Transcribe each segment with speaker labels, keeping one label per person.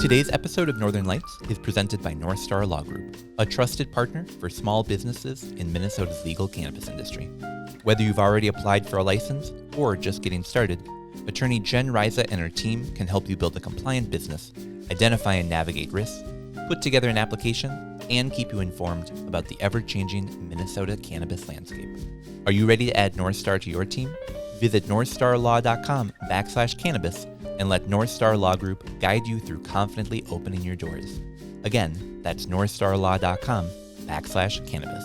Speaker 1: Today's episode of Northern Lights is presented by North Star Law Group, a trusted partner for small businesses in Minnesota's legal cannabis industry. Whether you've already applied for a license or just getting started, attorney Jen Riza and her team can help you build a compliant business, identify and navigate risks, put together an application, and keep you informed about the ever-changing Minnesota cannabis landscape. Are you ready to add North Star to your team? Visit northstarlaw.com/cannabis and let North Star Law Group guide you through confidently opening your doors. Again, that's northstarlaw.com/cannabis.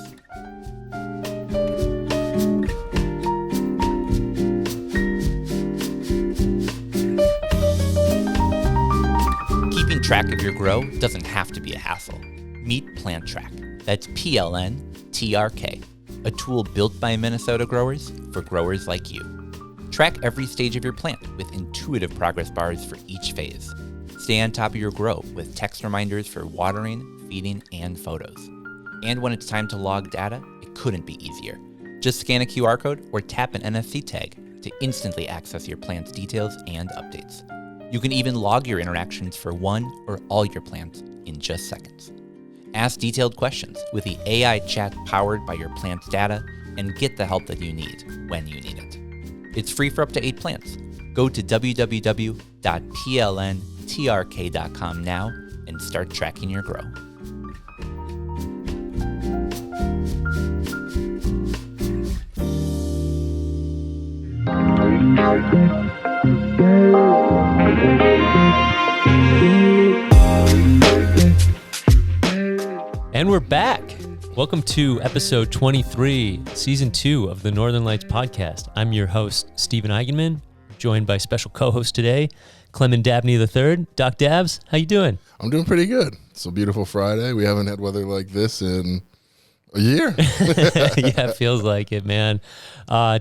Speaker 1: Keeping track of your grow doesn't have to be a hassle. Meet Plant Track. That's PLNTRK, a tool built by Minnesota growers for growers like you. Track every stage of your plant with intuitive progress bars for each phase. Stay on top of your grow with text reminders for watering, feeding, and photos. And when it's time to log data, it couldn't be easier. Just scan a QR code or tap an NFC tag to instantly access your plant's details and updates. You can even log your interactions for one or all your plants in just seconds. Ask detailed questions with the AI chat powered by your plant's data and get the help that you need when you need it. It's free for up to 8 plants. Go to www.plntrk.com now and start tracking your grow.
Speaker 2: And we're back. Welcome to episode 23, season 2 of the Northern Lights podcast. I'm your host, Stephen Eigenman, joined by special co-host today, Clement Dabney III. Doc Dabs, how you doing?
Speaker 3: I'm doing pretty good. It's a beautiful Friday. We haven't had weather like this in a year.
Speaker 2: Yeah, it feels like it, man.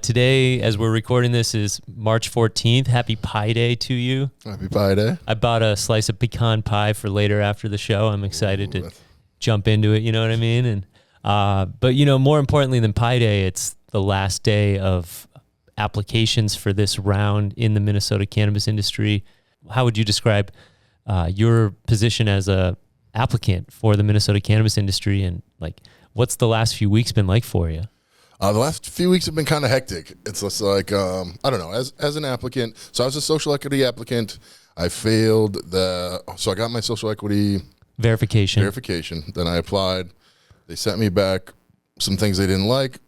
Speaker 2: Today, as we're recording this, is March 14th. Happy Pie Day to you.
Speaker 3: Happy Pie Day.
Speaker 2: I bought a slice of pecan pie for later after the show. I'm excited to jump into it, you know what I mean? And but, you know, more importantly than Pie Day, it's the last day of applications for this round in the Minnesota cannabis industry. How would you describe your position as a applicant for the Minnesota cannabis industry, and like what's the last few weeks been like for you?
Speaker 3: The last few weeks have been kind of hectic. It's just like, I don't know, as an applicant. So I was a social equity applicant. I failed so I got my social equity verification. Then I applied. They sent me back some things they didn't like.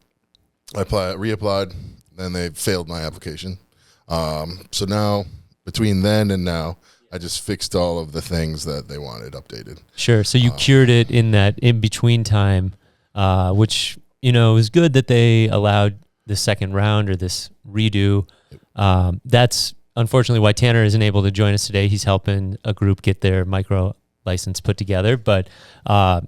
Speaker 3: I reapplied, then they failed my application. So now, between then and now, I just fixed all of the things that they wanted updated.
Speaker 2: Sure. So you cured it in that in-between time, which, you know, is good that they allowed the second round or this redo. That's unfortunately why Tanner isn't able to join us today. He's helping a group get their micro license put together, but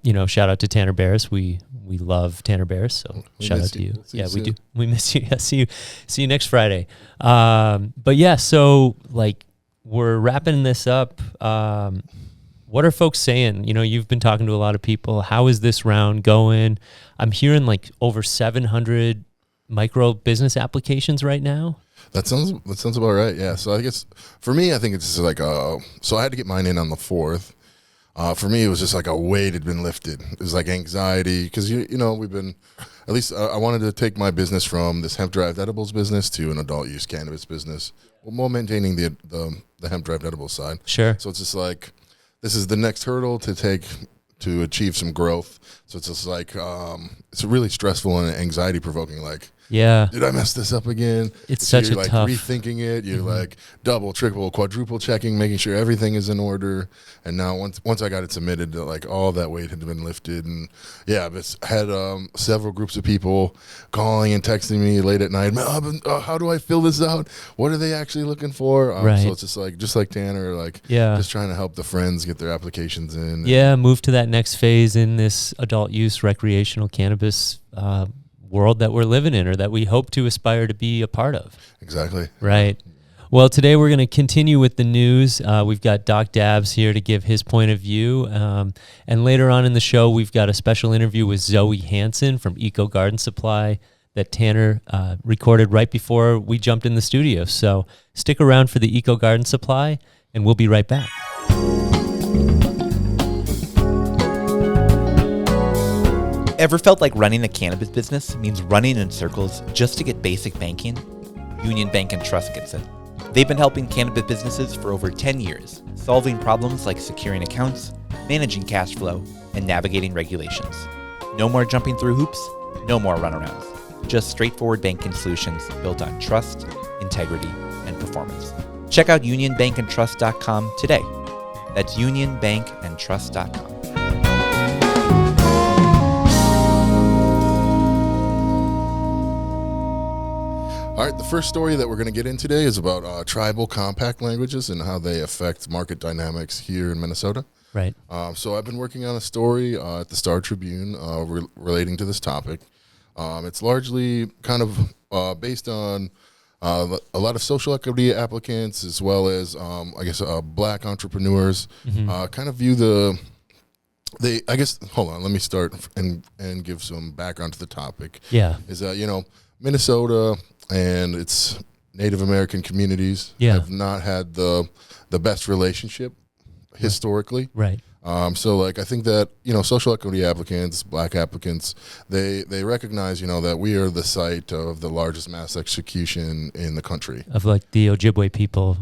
Speaker 2: you know, shout out to Tanner Barris. We love Tanner Barris, so shout out to you. Yeah, we do. We miss you. Yeah, see you next Friday. But yeah, so like we're wrapping this up. What are folks saying? You know, you've been talking to a lot of people. How is this round going? I'm hearing like over 700 micro business applications right now.
Speaker 3: That sounds about right. Yeah. So I guess for me, I think it's just like so I had to get mine in on the 4th. For me, it was just like a weight had been lifted. It was like anxiety because, you know, we've been, at least I wanted to take my business from this hemp-derived edibles business to an adult-use cannabis business, while maintaining the hemp-derived edibles side.
Speaker 2: Sure.
Speaker 3: So it's just like, this is the next hurdle to take to achieve some growth. So it's just like, it's really stressful and anxiety-provoking, like,
Speaker 2: yeah,
Speaker 3: did I mess this up again?
Speaker 2: It's such a
Speaker 3: like
Speaker 2: tough
Speaker 3: rethinking it. You're like double, triple, quadruple checking, making sure everything is in order. And now once I got it submitted, like all that weight had been lifted. And yeah, I've had several groups of people calling and texting me late at night. How do I fill this out? What are they actually looking for?
Speaker 2: Right.
Speaker 3: So it's just like Tanner, like just trying to help the friends get their applications in.
Speaker 2: Yeah, move to that next phase in this adult use recreational cannabis world that we're living in, or that we hope to aspire to be a part of.
Speaker 3: Exactly.
Speaker 2: Right. Well, today we're going to continue with the news. We've got Doc Dabs here to give his point of view. And later on in the show, we've got a special interview with Zowie Hanssen from EcoGarden Supply that Tanner recorded right before we jumped in the studio. So stick around for the EcoGarden Supply, and we'll be right back.
Speaker 1: Ever felt like running a cannabis business means running in circles just to get basic banking? Union Bank and Trust gets it. They've been helping cannabis businesses for over 10 years, solving problems like securing accounts, managing cash flow, and navigating regulations. No more jumping through hoops, no more runarounds. Just straightforward banking solutions built on trust, integrity, and performance. Check out unionbankandtrust.com today. That's unionbankandtrust.com.
Speaker 3: All right, the first story that we're going to get in today is about tribal compact languages and how they affect market dynamics here in Minnesota.
Speaker 2: Right.
Speaker 3: So I've been working on a story at the Star Tribune relating to this topic. It's largely kind of based on a lot of social equity applicants as well as, black entrepreneurs kind of view hold on, let me start and give some background to the topic.
Speaker 2: Yeah.
Speaker 3: Is that, Minnesota and its Native American communities have not had the best relationship historically.
Speaker 2: Right.
Speaker 3: So I think that, social equity applicants, black applicants, they recognize, that we are the site of the largest mass execution in the country.
Speaker 2: Of the Ojibwe people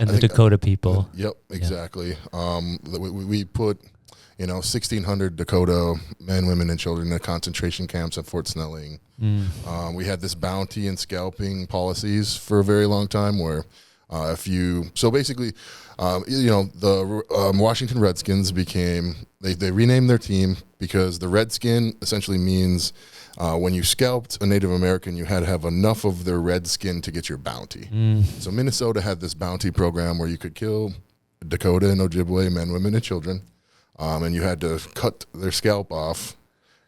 Speaker 2: and the Dakota people.
Speaker 3: Yep, exactly. We put, 1,600 Dakota men, women, and children in concentration camps at Fort Snelling. We had this bounty and scalping policies for a very long time where the Washington Redskins they renamed their team because the redskin essentially means when you scalped a Native American, you had to have enough of their red skin to get your bounty. So Minnesota had this bounty program where you could kill Dakota and Ojibwe men, women, and children, and you had to cut their scalp off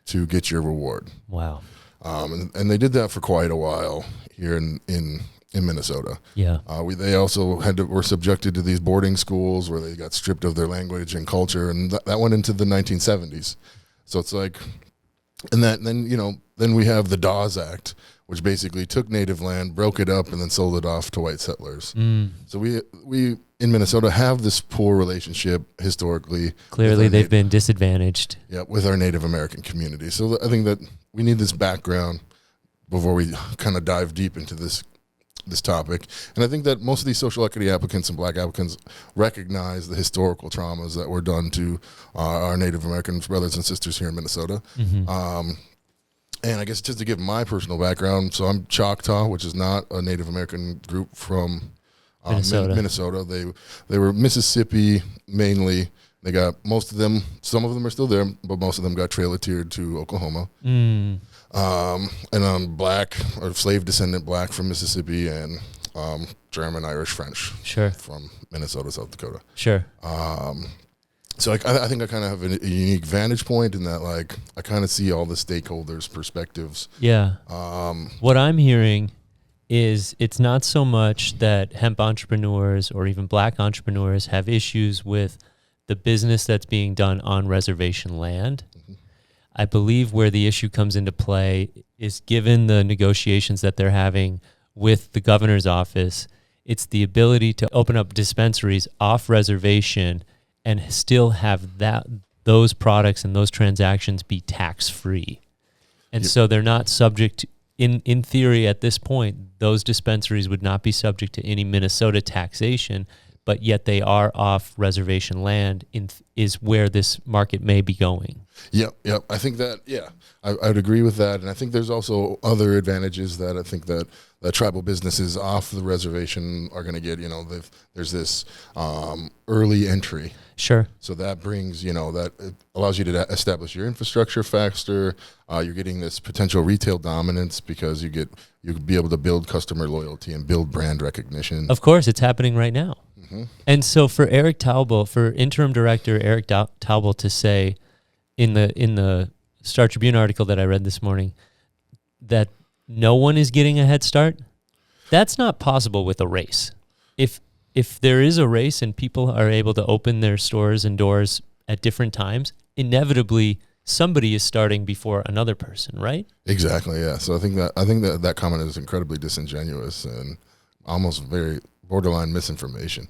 Speaker 3: to get your reward.
Speaker 2: Wow.
Speaker 3: And they did that for quite a while here in Minnesota.
Speaker 2: Yeah.
Speaker 3: They also were subjected to these boarding schools where they got stripped of their language and culture, and that went into the 1970s. So it's then we have the Dawes Act, which basically took native land, broke it up, and then sold it off to white settlers. So we in Minnesota have this poor relationship historically.
Speaker 2: Clearly, they've been disadvantaged.
Speaker 3: Yeah, with our Native American community. So I think that we need this background before we kind of dive deep into this topic. And I think that most of these social equity applicants and black applicants recognize the historical traumas that were done to our Native American brothers and sisters here in Minnesota. And I guess just to give my personal background, so I'm Choctaw, which is not a Native American group from Minnesota. They were Mississippi mainly. They got most of them, some of them are still there, but most of them got trail-tiered to Oklahoma. And I'm black, or slave descendant black from Mississippi, and German, Irish, French from Minnesota, South Dakota.
Speaker 2: Sure.
Speaker 3: So I think I kind of have a unique vantage point in that, I kind of see all the stakeholders' perspectives.
Speaker 2: Yeah. What I'm hearing is it's not so much that hemp entrepreneurs or even black entrepreneurs have issues with the business that's being done on reservation land. I believe where the issue comes into play is given the negotiations that they're having with the governor's office, it's the ability to open up dispensaries off reservation and still have those products and those transactions be tax-free. And so they're not subject to, in theory at this point, those dispensaries would not be subject to any Minnesota taxation, but yet they are off reservation land is where this market may be going.
Speaker 3: Yep. I think that, I would agree with that. And I think there's also other advantages that I think that tribal businesses off the reservation are going to get. There's this early entry.
Speaker 2: Sure.
Speaker 3: So that brings, that it allows you to establish your infrastructure faster. You're getting this potential retail dominance because you could be able to build customer loyalty and build brand recognition.
Speaker 2: Of course, it's happening right now. And so for Eric Taubel, for interim director Eric Taubel to say in the Star Tribune article that I read this morning that no one is getting a head start, that's not possible with a race. If there is a race and people are able to open their stores and doors at different times, inevitably somebody is starting before another person, right?
Speaker 3: Exactly, yeah. So I think that comment is incredibly disingenuous and almost very borderline misinformation.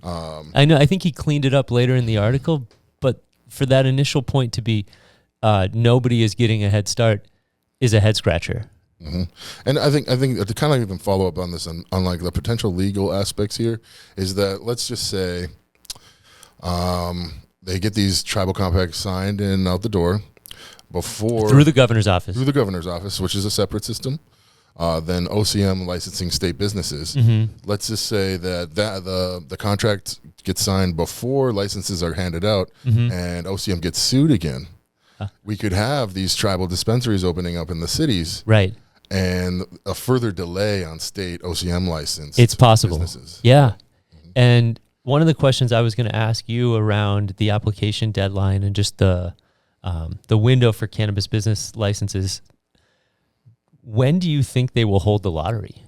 Speaker 2: I know. I think he cleaned it up later in the article, but for that initial point to be, nobody is getting a head start is a head scratcher.
Speaker 3: Mm-hmm. And I think to kind of even follow up on this on like the potential legal aspects here is that let's just say they get these tribal compacts signed and out the door
Speaker 2: through the governor's office,
Speaker 3: which is a separate system. Then OCM licensing state businesses.
Speaker 2: Mm-hmm.
Speaker 3: Let's just say that the contract gets signed before licenses are handed out,
Speaker 2: mm-hmm.
Speaker 3: and OCM gets sued again. We could have these tribal dispensaries opening up in the cities,
Speaker 2: right?
Speaker 3: And a further delay on state OCM license.
Speaker 2: It's possible,
Speaker 3: businesses.
Speaker 2: Yeah. Mm-hmm. And one of the questions I was going to ask you around the application deadline and just the window for cannabis business licenses. When do you think they will hold the lottery?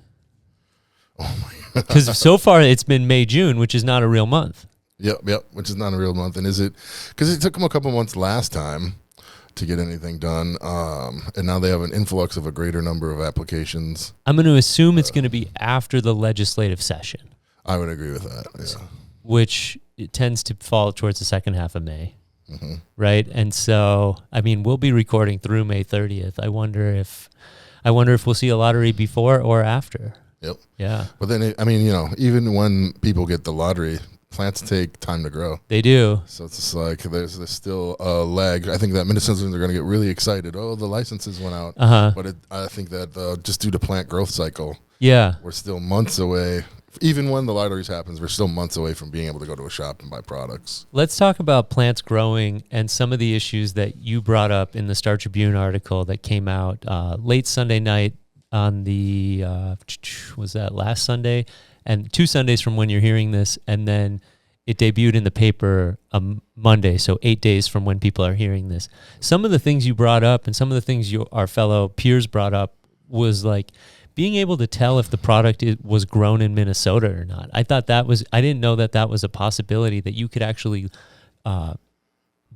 Speaker 3: Oh my God.
Speaker 2: Because so far it's been May, June, which is not a real month.
Speaker 3: Yep, which is not a real month. And is it, because it took them a couple months last time to get anything done, and now they have an influx of a greater number of applications.
Speaker 2: I'm going to assume it's going to be after the legislative session.
Speaker 3: I would agree with that, yeah.
Speaker 2: Which it tends to fall towards the second half of May.
Speaker 3: Mm-hmm.
Speaker 2: Right? And so, I mean, we'll be recording through May 30th. I wonder if we'll see a lottery before or after.
Speaker 3: Yep.
Speaker 2: Yeah.
Speaker 3: But then, even when people get the lottery, plants take time to grow.
Speaker 2: They do.
Speaker 3: So it's just like there's still a lag. I think that Minnesotans are going to get really excited. Oh, the licenses went out.
Speaker 2: Uh-huh.
Speaker 3: But I think that just due to plant growth cycle, we're still months away. Even when the lotteries happens, we're still months away from being able to go to a shop and buy products.
Speaker 2: Let's talk about plants growing and some of the issues that you brought up in the Star Tribune article that came out late Sunday night on the, was that last Sunday? And 2 Sundays from when you're hearing this, and then it debuted in the paper Monday, so 8 days from when people are hearing this. Some of the things you brought up and some of the things our fellow peers brought up was like, being able to tell if the product was grown in Minnesota or not. I didn't know that was a possibility, that you could actually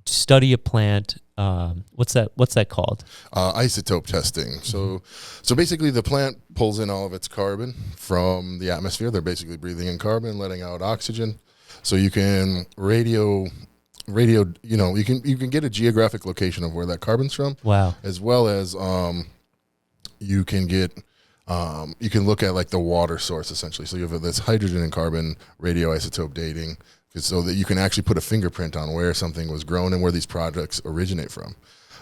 Speaker 2: study a plant. What's that called?
Speaker 3: Isotope testing. So basically the plant pulls in all of its carbon from the atmosphere. They're basically breathing in carbon, letting out oxygen. So you can radio, you can get a geographic location of where that carbon's from.
Speaker 2: Wow.
Speaker 3: As well as you can get you can look at like the water source essentially. So you have this hydrogen and carbon radioisotope dating, so that you can actually put a fingerprint on where something was grown and where these products originate from.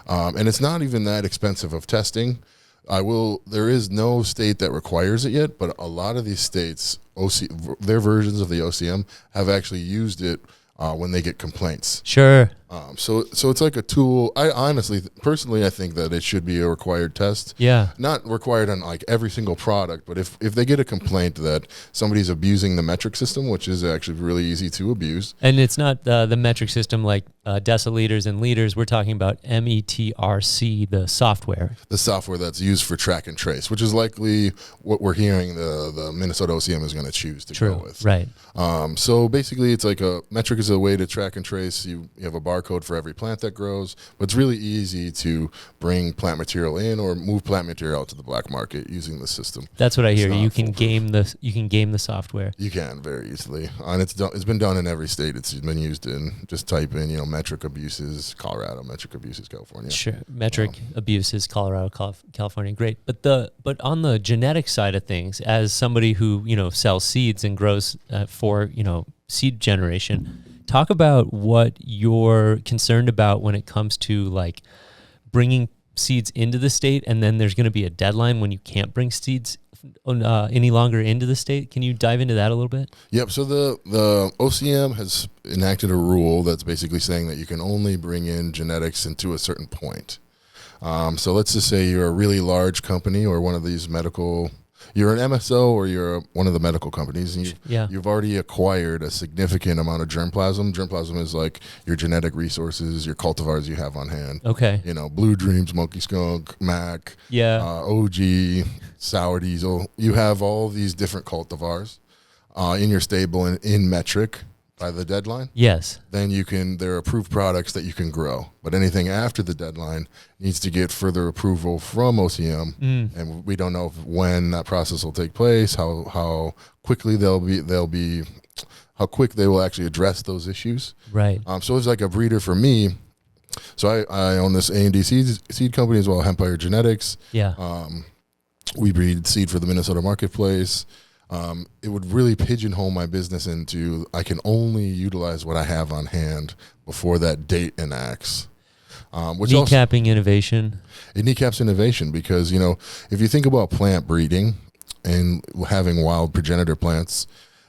Speaker 3: And it's not even that expensive of testing. There is no state that requires it yet, but a lot of these states, their versions of the OCM have actually used it when they get complaints.
Speaker 2: Sure.
Speaker 3: So it's like a tool. I honestly, personally, I think that it should be a required test.
Speaker 2: Yeah.
Speaker 3: Not required on like every single product, but if they get a complaint that somebody's abusing the metric system, which is actually really easy to abuse.
Speaker 2: And it's not the metric system like deciliters and liters. We're talking about METRC, the software. The
Speaker 3: software that's used for track and trace, which is likely what we're hearing the Minnesota OCM is going to choose to go with.
Speaker 2: Right.
Speaker 3: So basically, it's like a metric is a way to track and trace. You have a barcode for every plant that grows, but it's really easy to bring plant material in or move plant material out to the black market using the system.
Speaker 2: That's what I hear. You can game the software.
Speaker 3: You can very easily, and it's been done in every state. It's been used in. Just type in metric abuses Colorado, metric abuses California.
Speaker 2: Sure, metric abuses Colorado, California. Great, but on the genetic side of things, as somebody who sells seeds and grows for seed generation. Talk about what you're concerned about when it comes to like bringing seeds into the state, and then there's going to be a deadline when you can't bring seeds any longer into the state. Can you dive into that a little bit?
Speaker 3: Yep. So the OCM has enacted a rule that's basically saying that you can only bring in genetics into a certain point. So let's just say you're a really large company or one of these you're an MSO or you're one of the medical companies, and you've already acquired a significant amount of germplasm. Germplasm is like your genetic resources, your cultivars you have on hand.
Speaker 2: Okay.
Speaker 3: Blue Dreams, Monkey Skunk, Mac, OG, Sour Diesel. You have all these different cultivars in your stable and in metric by the deadline.
Speaker 2: Yes.
Speaker 3: Then there are approved products that you can grow. But anything after the deadline needs to get further approval from OCM, and we don't know when that process will take place, how quickly how quick they will actually address those issues.
Speaker 2: Right.
Speaker 3: So it's like a breeder for me. So I own this A&D seed company as well, Hempire Genetics.
Speaker 2: Yeah.
Speaker 3: We breed seed for the Minnesota marketplace. It would really pigeonhole my business into I can only utilize what I have on hand before that date enacts. Which
Speaker 2: Kneecapping innovation.
Speaker 3: It kneecaps innovation because, if you think about plant breeding and having wild progenitor plants,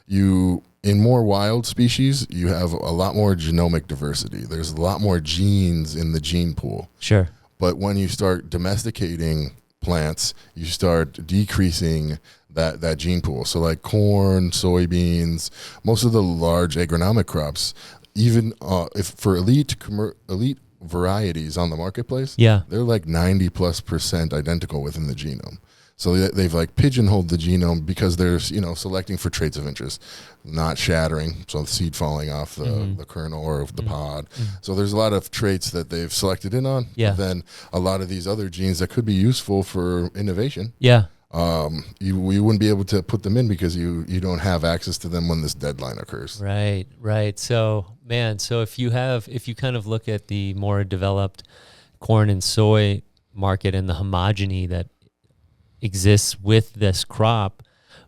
Speaker 3: in more wild species, you have a lot more genomic diversity. There's a lot more genes in the gene pool.
Speaker 2: Sure.
Speaker 3: But when you start domesticating plants, you start decreasing that gene pool. So like corn, soybeans, most of the large agronomic crops, even if for elite varieties on the marketplace,
Speaker 2: yeah,
Speaker 3: they're like 90+% identical within the genome. So they've like pigeonholed the genome because they're selecting for traits of interest, not shattering, so the seed falling off the kernel or the pod. So there's a lot of traits that they've selected in on.
Speaker 2: Yeah.
Speaker 3: But then a lot of these other genes that could be useful for innovation.
Speaker 2: Yeah.
Speaker 3: We wouldn't be able to put them in because you don't have access to them when this deadline occurs.
Speaker 2: Right. So if you kind of look at the more developed corn and soy market and the homogeny that exists with this crop,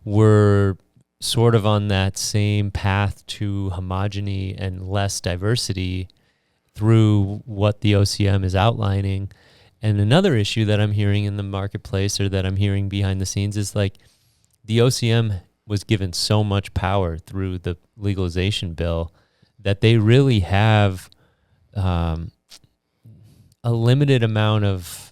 Speaker 2: we're sort of on that same path to homogeny and less diversity through what the OCM is outlining. And another issue that I'm hearing in the marketplace, or that I'm hearing behind the scenes, is like the OCM was given so much power through the legalization bill that they really have a limited amount of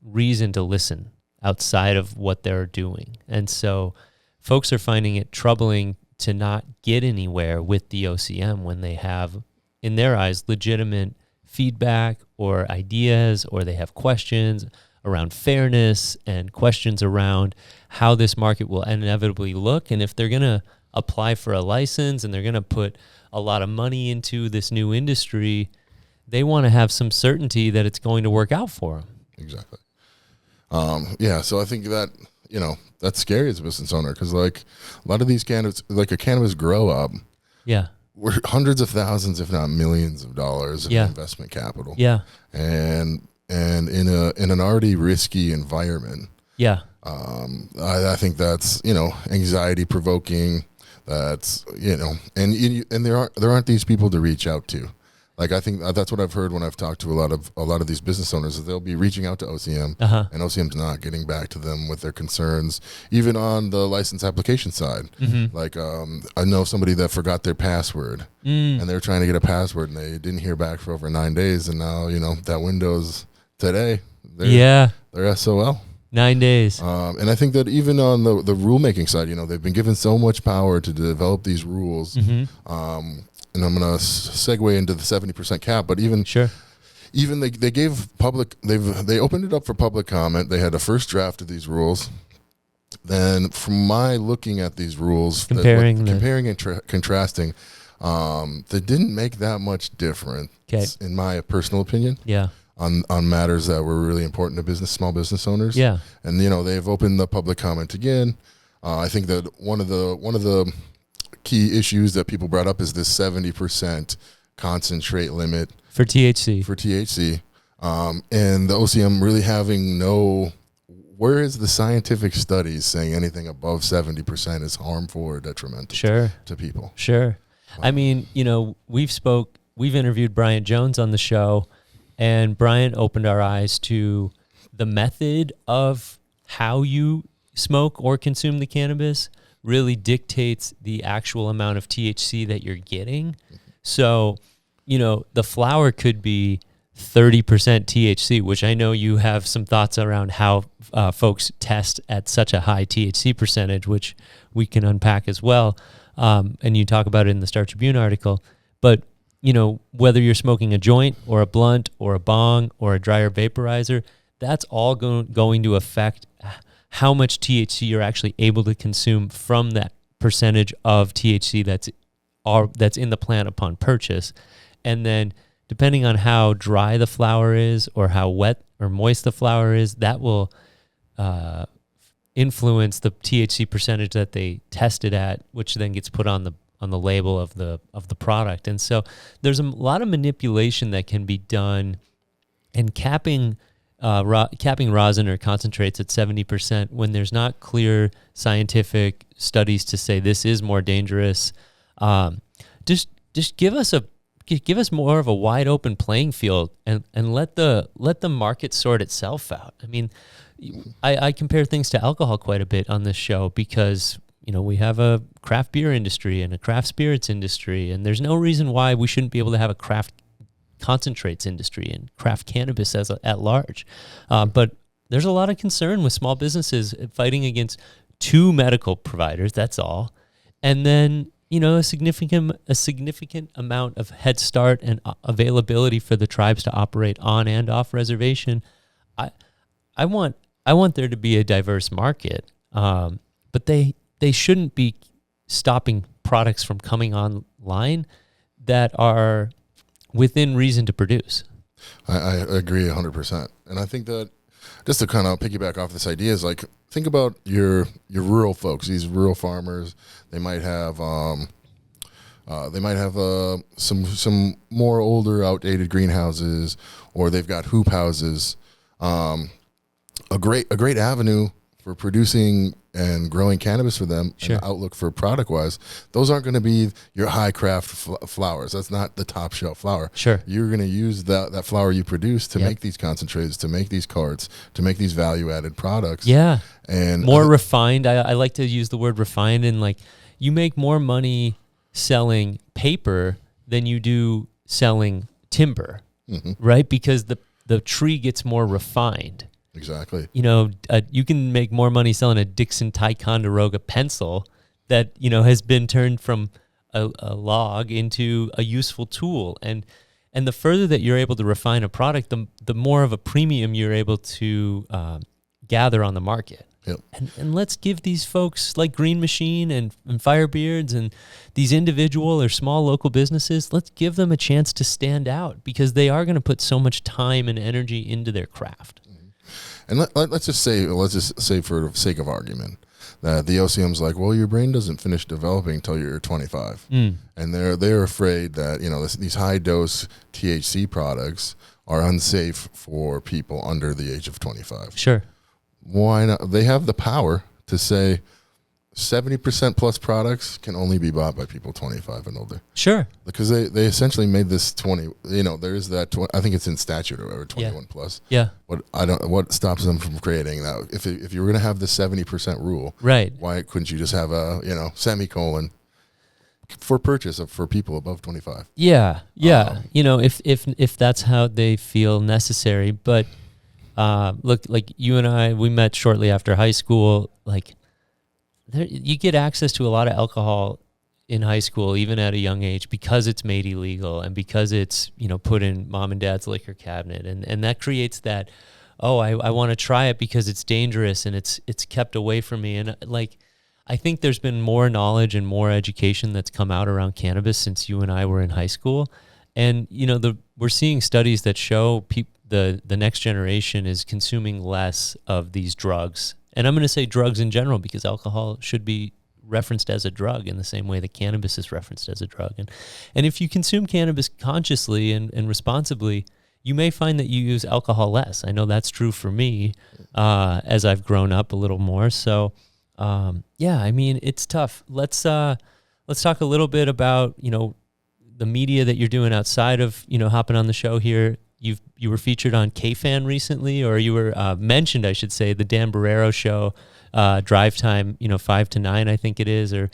Speaker 2: reason to listen outside of what they're doing. And so folks are finding it troubling to not get anywhere with the OCM when they have, in their eyes, legitimate feedback or ideas, or they have questions around fairness and questions around how this market will inevitably look. And if they're going to apply for a license and they're going to put a lot of money into this new industry, they want to have some certainty that it's going to work out for them.
Speaker 3: Exactly. So I think that, that's scary as a business owner because like a lot of these cannabis, like a cannabis grow up, we're hundreds of thousands, if not millions of dollars in investment capital.
Speaker 2: Yeah.
Speaker 3: And in an already risky environment.
Speaker 2: Yeah.
Speaker 3: I think that's, anxiety provoking. That's, and there aren't these people to reach out to. Like, I think that's what I've heard when I've talked to a lot of these business owners, is they'll be reaching out to OCM, and OCM's not getting back to them with their concerns, even on the license application side. Like, I know somebody that forgot their password, and they're trying to get a password, and they didn't hear back for over 9 days, and now, that window's today. They're SOL.
Speaker 2: 9 days.
Speaker 3: And I think that even on the rulemaking side, they've been given so much power to develop these rules. And I'm going to segue into the 70% cap, but even they gave they opened it up for public comment. They had a first draft of these rules. Then from my looking at these rules, comparing and contrasting, they didn't make that much difference, in my personal opinion.
Speaker 2: Yeah.
Speaker 3: On matters that were really important to small business owners.
Speaker 2: Yeah.
Speaker 3: And they've opened the public comment again. I think that one of the key issues that people brought up is this 70% concentrate limit
Speaker 2: for THC.
Speaker 3: And the OCM really having where is the scientific studies saying anything above 70% is harmful or detrimental to people?
Speaker 2: Sure. I mean, we've interviewed Bryant Jones on the show, and Bryant opened our eyes to the method of how you smoke or consume the cannabis really dictates the actual amount of THC that you're getting. So, the flower could be 30% THC, which I know you have some thoughts around how folks test at such a high THC percentage, which we can unpack as well. And you talk about it in the Star Tribune article. But, whether you're smoking a joint or a blunt or a bong or a dryer vaporizer, that's all going to affect how much THC you're actually able to consume from that percentage of THC that's in the plant upon purchase. And then depending on how dry the flower is or how wet or moist the flower is, that will influence the THC percentage that they tested at, which then gets put on the label of the product. And so there's a lot of manipulation that can be done, and capping rosin or concentrates at 70% when there's not clear scientific studies to say this is more dangerous. Just give us more of a wide open playing field, and let the market sort itself out. I mean, I compare things to alcohol quite a bit on this show because, we have a craft beer industry and a craft spirits industry, and there's no reason why we shouldn't be able to have a craft concentrates industry and craft cannabis at large. But there's a lot of concern with small businesses fighting against two medical providers, that's all. And then, a significant amount of head start and availability for the tribes to operate on and off reservation. I want there to be a diverse market, but they shouldn't be stopping products from coming online that are within reason to produce.
Speaker 3: I agree 100%. And I think that just to kind of piggyback off this idea is like, think about your rural folks, these rural farmers. They might have some more older, outdated greenhouses, or they've got hoop houses. A great avenue for producing and growing cannabis for them,
Speaker 2: sure.
Speaker 3: And the outlook for product wise, those aren't going to be your high craft flowers. That's not the top shelf flower.
Speaker 2: Sure.
Speaker 3: You're going to use that flower you produce to
Speaker 2: Yep.
Speaker 3: make these concentrates, to make these carts, to make these value added products.
Speaker 2: Yeah.
Speaker 3: And
Speaker 2: more refined. I like to use the word refined, and like, you make more money selling paper than you do selling timber,
Speaker 3: mm-hmm.
Speaker 2: right? Because the tree gets more refined.
Speaker 3: Exactly.
Speaker 2: You can make more money selling a Dixon Ticonderoga pencil that, has been turned from a log into a useful tool. And the further that you're able to refine a product, the more of a premium you're able to gather on the market.
Speaker 3: Yep.
Speaker 2: And let's give these folks like Green Machine and Firebeards and these individual or small local businesses, let's give them a chance to stand out, because they are going to put so much time and energy into their craft.
Speaker 3: And let's just say for the sake of argument that the OCM's like, well, your brain doesn't finish developing until you're 25, and they're afraid that these high dose THC products are unsafe for people under the age of 25.
Speaker 2: Sure.
Speaker 3: Why not? They have the power to say 70% plus products can only be bought by people 25 and older.
Speaker 2: Sure. Because
Speaker 3: they essentially made this 20, there is that, I think it's in statute or whatever, 21 plus.
Speaker 2: Yeah.
Speaker 3: What stops them from creating that? If you were going to have the 70% rule,
Speaker 2: right?
Speaker 3: Why couldn't you just have a, semicolon for purchase for people above 25?
Speaker 2: Yeah. Yeah. If that's how they feel necessary. But look, like you and I, we met shortly after high school, like, you get access to a lot of alcohol in high school, even at a young age, because it's made illegal and because it's, put in mom and dad's liquor cabinet. And that creates that, I want to try it because it's dangerous and it's kept away from me. And like, I think there's been more knowledge and more education that's come out around cannabis since you and I were in high school. And, we're seeing studies that show the next generation is consuming less of these drugs. And I'm going to say drugs in general, because alcohol should be referenced as a drug in the same way that cannabis is referenced as a drug. And if you consume cannabis consciously and responsibly, you may find that you use alcohol less. I know that's true for me as I've grown up a little more. So, it's tough. Let's talk a little bit about, the media that you're doing outside of, hopping on the show here. You were featured on K-Fan recently, or you were mentioned, I should say, the Dan Barrero show, Drive Time, 5 to 9, I think it is, or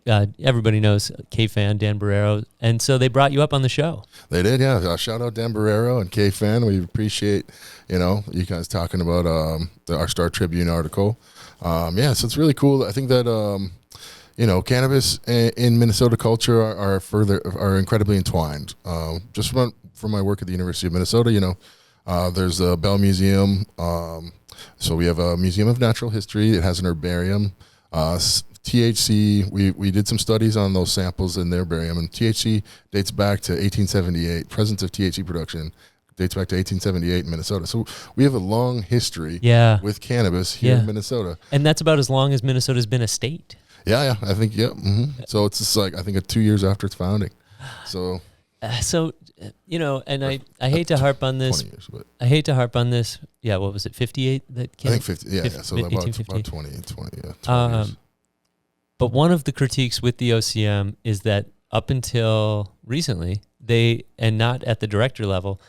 Speaker 2: everybody knows K-Fan, Dan Barrero. And so they brought you up on the show.
Speaker 3: They did, yeah. Shout out Dan Barrero and K-Fan. We appreciate, you guys talking about our Star Tribune article. So it's really cool. I think that, cannabis in Minnesota culture are incredibly entwined. Just from my work at the University of Minnesota, there's a Bell Museum. So we have a Museum of Natural History. It has an herbarium. THC, we did some studies on those samples in their herbarium, and THC dates back to 1878. Presence of THC production dates back to 1878 in Minnesota. So we have a long history with cannabis here in Minnesota.
Speaker 2: And that's about as long as Minnesota's been a state.
Speaker 3: Yeah, I think, yeah. So it's just like, I think 2 years after its founding. So,
Speaker 2: and I hate to harp on this.
Speaker 3: 20 years, but
Speaker 2: I hate to harp on this. Yeah, what was it, 58 that came?
Speaker 3: I think 50, yeah, so about 20, yeah, 20 years.
Speaker 2: But one of the critiques with the OCM is that up until recently, and not at the director level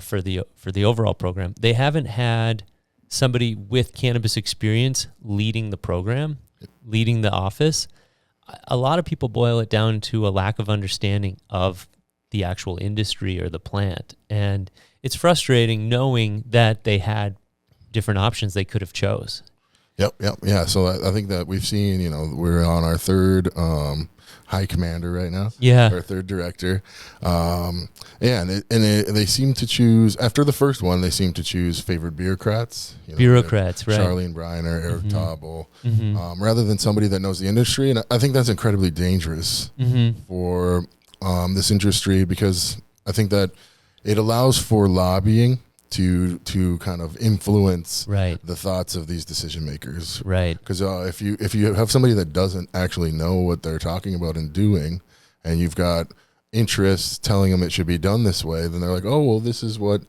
Speaker 2: for the overall program, they haven't had somebody with cannabis experience leading the program, leading the office. A lot of people boil it down to a lack of understanding of the actual industry or the plant. And it's frustrating knowing that they had different options they could have chose.
Speaker 3: Yep. Yeah. So I think that we've seen, we're on our third high commander right now.
Speaker 2: Yeah.
Speaker 3: Our third director. They seem to choose, after the first one, they seem to choose favored bureaucrats.
Speaker 2: Bureaucrats, right.
Speaker 3: Charlene Briner, Eric Tauble, rather than somebody that knows the industry. And I think that's incredibly dangerous for this industry, because I think that it allows for lobbying to kind of influence the thoughts of these decision makers. Right. Because if you have somebody that doesn't actually know what they're talking about and doing, and you've got interests telling them it should be done this way, then they're like, oh, well, this is what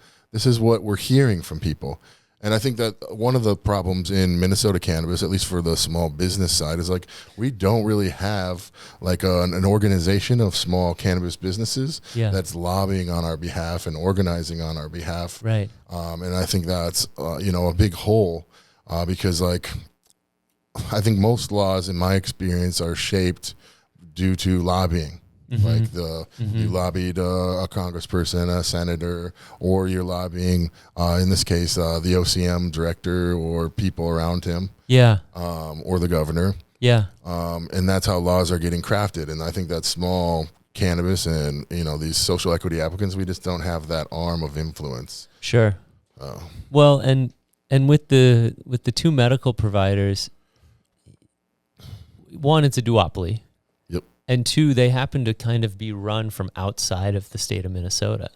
Speaker 3: we're hearing from people. And I think that one of the problems in Minnesota cannabis, at least for the small business side, is like we don't really have like an organization of small cannabis businesses that's lobbying on our behalf and organizing on our behalf.
Speaker 2: Right.
Speaker 3: And I think that's a big hole because like I think most laws, in my experience, are shaped due to lobbying. Like you lobbied a congressperson, a senator, or you're lobbying, in this case, the OCM director or people around him. Yeah. Or the governor. Yeah. And that's how laws are getting crafted. And I think that small cannabis and, these social equity applicants, we just don't have that arm of influence.
Speaker 2: Sure. Well, and with the two medical providers, one, it's a duopoly. And two, they happen to kind of be run from outside of the state of Minnesota.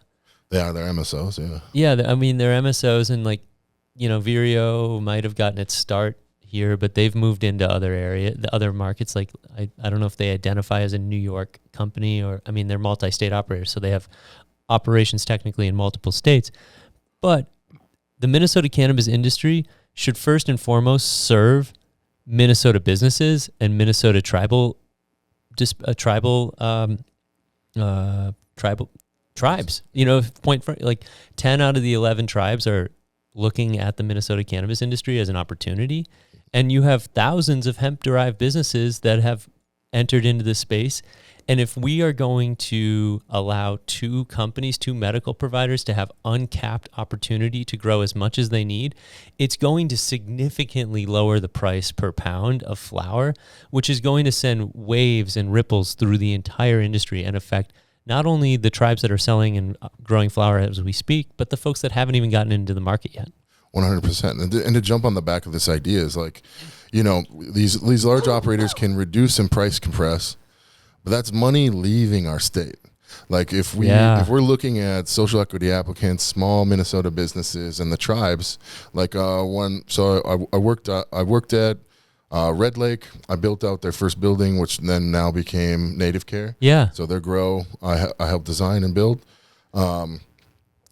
Speaker 3: They are. They're MSOs, yeah.
Speaker 2: Yeah, they're MSOs, and Vireo might have gotten its start here, but they've moved into the other markets. Like, I don't know if they identify as a New York company they're multi-state operators, so they have operations technically in multiple states. But the Minnesota cannabis industry should first and foremost serve Minnesota businesses and Minnesota tribal tribes. 10 out of the 11 tribes are looking at the Minnesota cannabis industry as an opportunity, and you have thousands of hemp-derived businesses that have entered into this space. And if we are going to allow two medical providers to have uncapped opportunity to grow as much as they need, it's going to significantly lower the price per pound of flower, which is going to send waves and ripples through the entire industry and affect not only the tribes that are selling and growing flower as we speak, but the folks that haven't even gotten into the market yet.
Speaker 3: 100%. And to jump on the back of this idea is these large operators can reduce and price compress, but that's money leaving our state. Like if we're looking at social equity applicants, small Minnesota businesses, and the tribes, I worked at Red Lake. I built out their first building, which then now became Native Care. Yeah. So their grow, I helped design and build.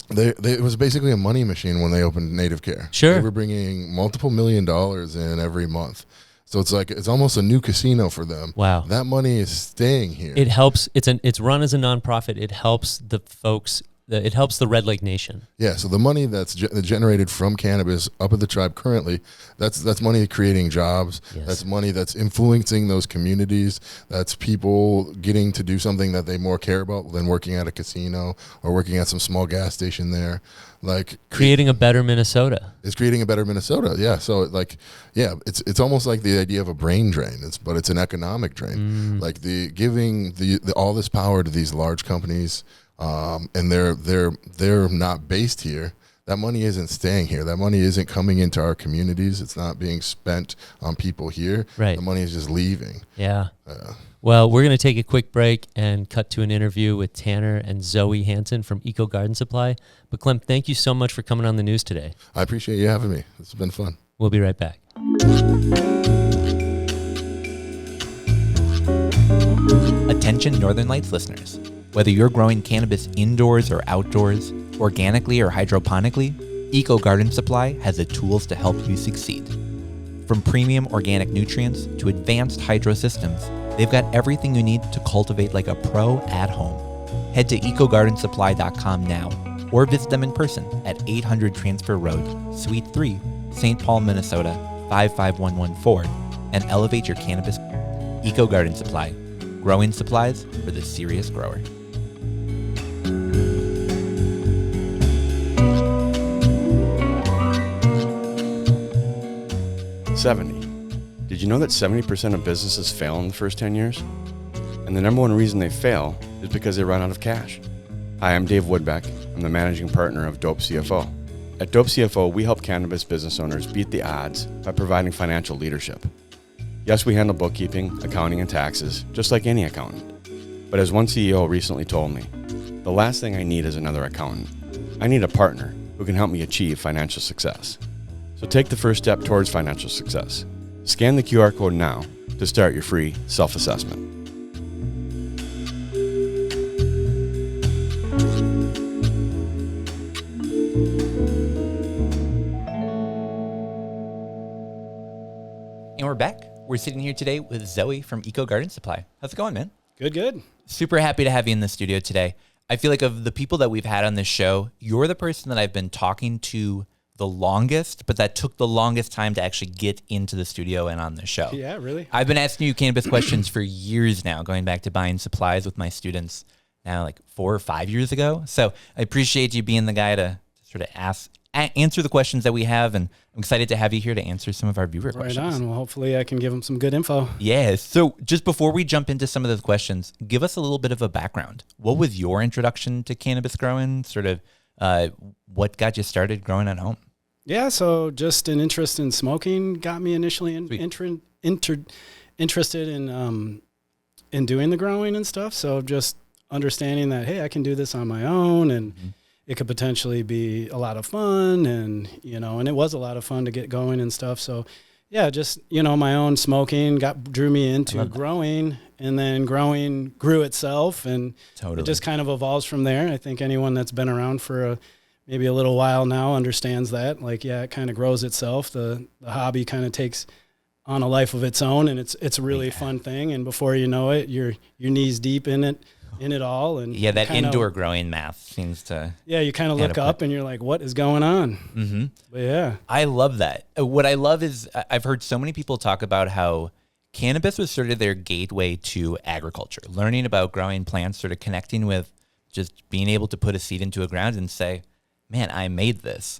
Speaker 3: It was basically a money machine when they opened Native Care. Sure. They were bringing multiple $1 million in every month. So it's almost a new casino for them. Wow. That money is staying here.
Speaker 2: It helps. It's run as a nonprofit. It helps the folks. It helps the Red Lake Nation.
Speaker 3: Yeah. So the money that's generated from cannabis up at the tribe currently, that's money creating jobs. Yes. That's money that's influencing those communities. That's people getting to do something that they more care about than working at a casino or working at some small gas station there.
Speaker 2: Creating a better Minnesota.
Speaker 3: It's creating a better Minnesota. Yeah. So it's almost like the idea of a brain drain. But it's an economic drain. Like giving all this power to these large companies. And they're not based here. That money isn't staying here. That money isn't coming into our communities. It's not being spent on people here. Right. The money is just leaving.
Speaker 2: Yeah. Well, we're going to take a quick break and cut to an interview with Tanner and Zowie Hanssen from EcoGarden Supply. But Clem, thank you so much for coming on the news today.
Speaker 3: I appreciate you having me. It's been fun.
Speaker 2: We'll be right back.
Speaker 1: Attention Northern Lights listeners. Whether you're growing cannabis indoors or outdoors, organically or hydroponically, EcoGarden Supply has the tools to help you succeed. From premium organic nutrients to advanced hydro systems, they've got everything you need to cultivate like a pro at home. Head to EcoGardenSupply.com now or visit them in person at 800 Transfer Road, Suite 3, St. Paul, Minnesota 55114 and elevate your cannabis. EcoGarden Supply, growing supplies for the serious grower.
Speaker 4: Did you know that 70% of businesses fail in the first 10 years? And the number one reason they fail is because they run out of cash. Hi, I'm Dave Woodbeck. I'm the managing partner of Dope CFO. At Dope CFO, we help cannabis business owners beat the odds by providing financial leadership. Yes, we handle bookkeeping, accounting, and taxes, just like any accountant. But as one CEO recently told me, the last thing I need is another accountant. I need a partner who can help me achieve financial success. So take the first step towards financial success. Scan the QR code now to start your free self-assessment.
Speaker 1: And we're back. We're sitting here today with Zowie from EcoGarden Supply. How's it going, man?
Speaker 5: Good.
Speaker 1: Super happy to have you in the studio today. I feel like of the people that we've had on this show, you're the person that I've been talking to the longest, but that took the longest time to actually get into the studio and on the show.
Speaker 5: Yeah, really?
Speaker 1: I've been asking you cannabis questions for years now, going back to buying supplies with my students now like 4 or 5 years ago. So I appreciate you being the guy to sort of answer the questions that we have, and I'm excited to have you here to answer some of our viewer questions.
Speaker 5: Right on. Well, hopefully I can give them some good info.
Speaker 1: Yeah. So just before we jump into some of those questions, give us a little bit of a background. What was your introduction to cannabis growing? Sort of what got you started growing at home?
Speaker 5: Yeah, so just an interest in smoking got me initially interested in doing the growing and stuff. So just understanding that, hey, I can do this on my own, and it could potentially be a lot of fun, and and it was a lot of fun to get going and stuff. So yeah, just my own smoking drew me into growing, and then growing grew itself, and it just kind of evolves from there. I think anyone that's been around for maybe a little while now understands that. Like, yeah, it kind of grows itself. The hobby kind of takes on a life of its own, and it's a really fun thing. And before you know it, you're knees deep in it all. And
Speaker 1: yeah, that indoor growing math seems to.
Speaker 5: Yeah, you kind of look up and you're like, what is going on? Mm-hmm. But yeah,
Speaker 1: I love that. What I love is I've heard so many people talk about how cannabis was sort of their gateway to agriculture, learning about growing plants, sort of connecting with just being able to put a seed into a ground and say, man, I made this.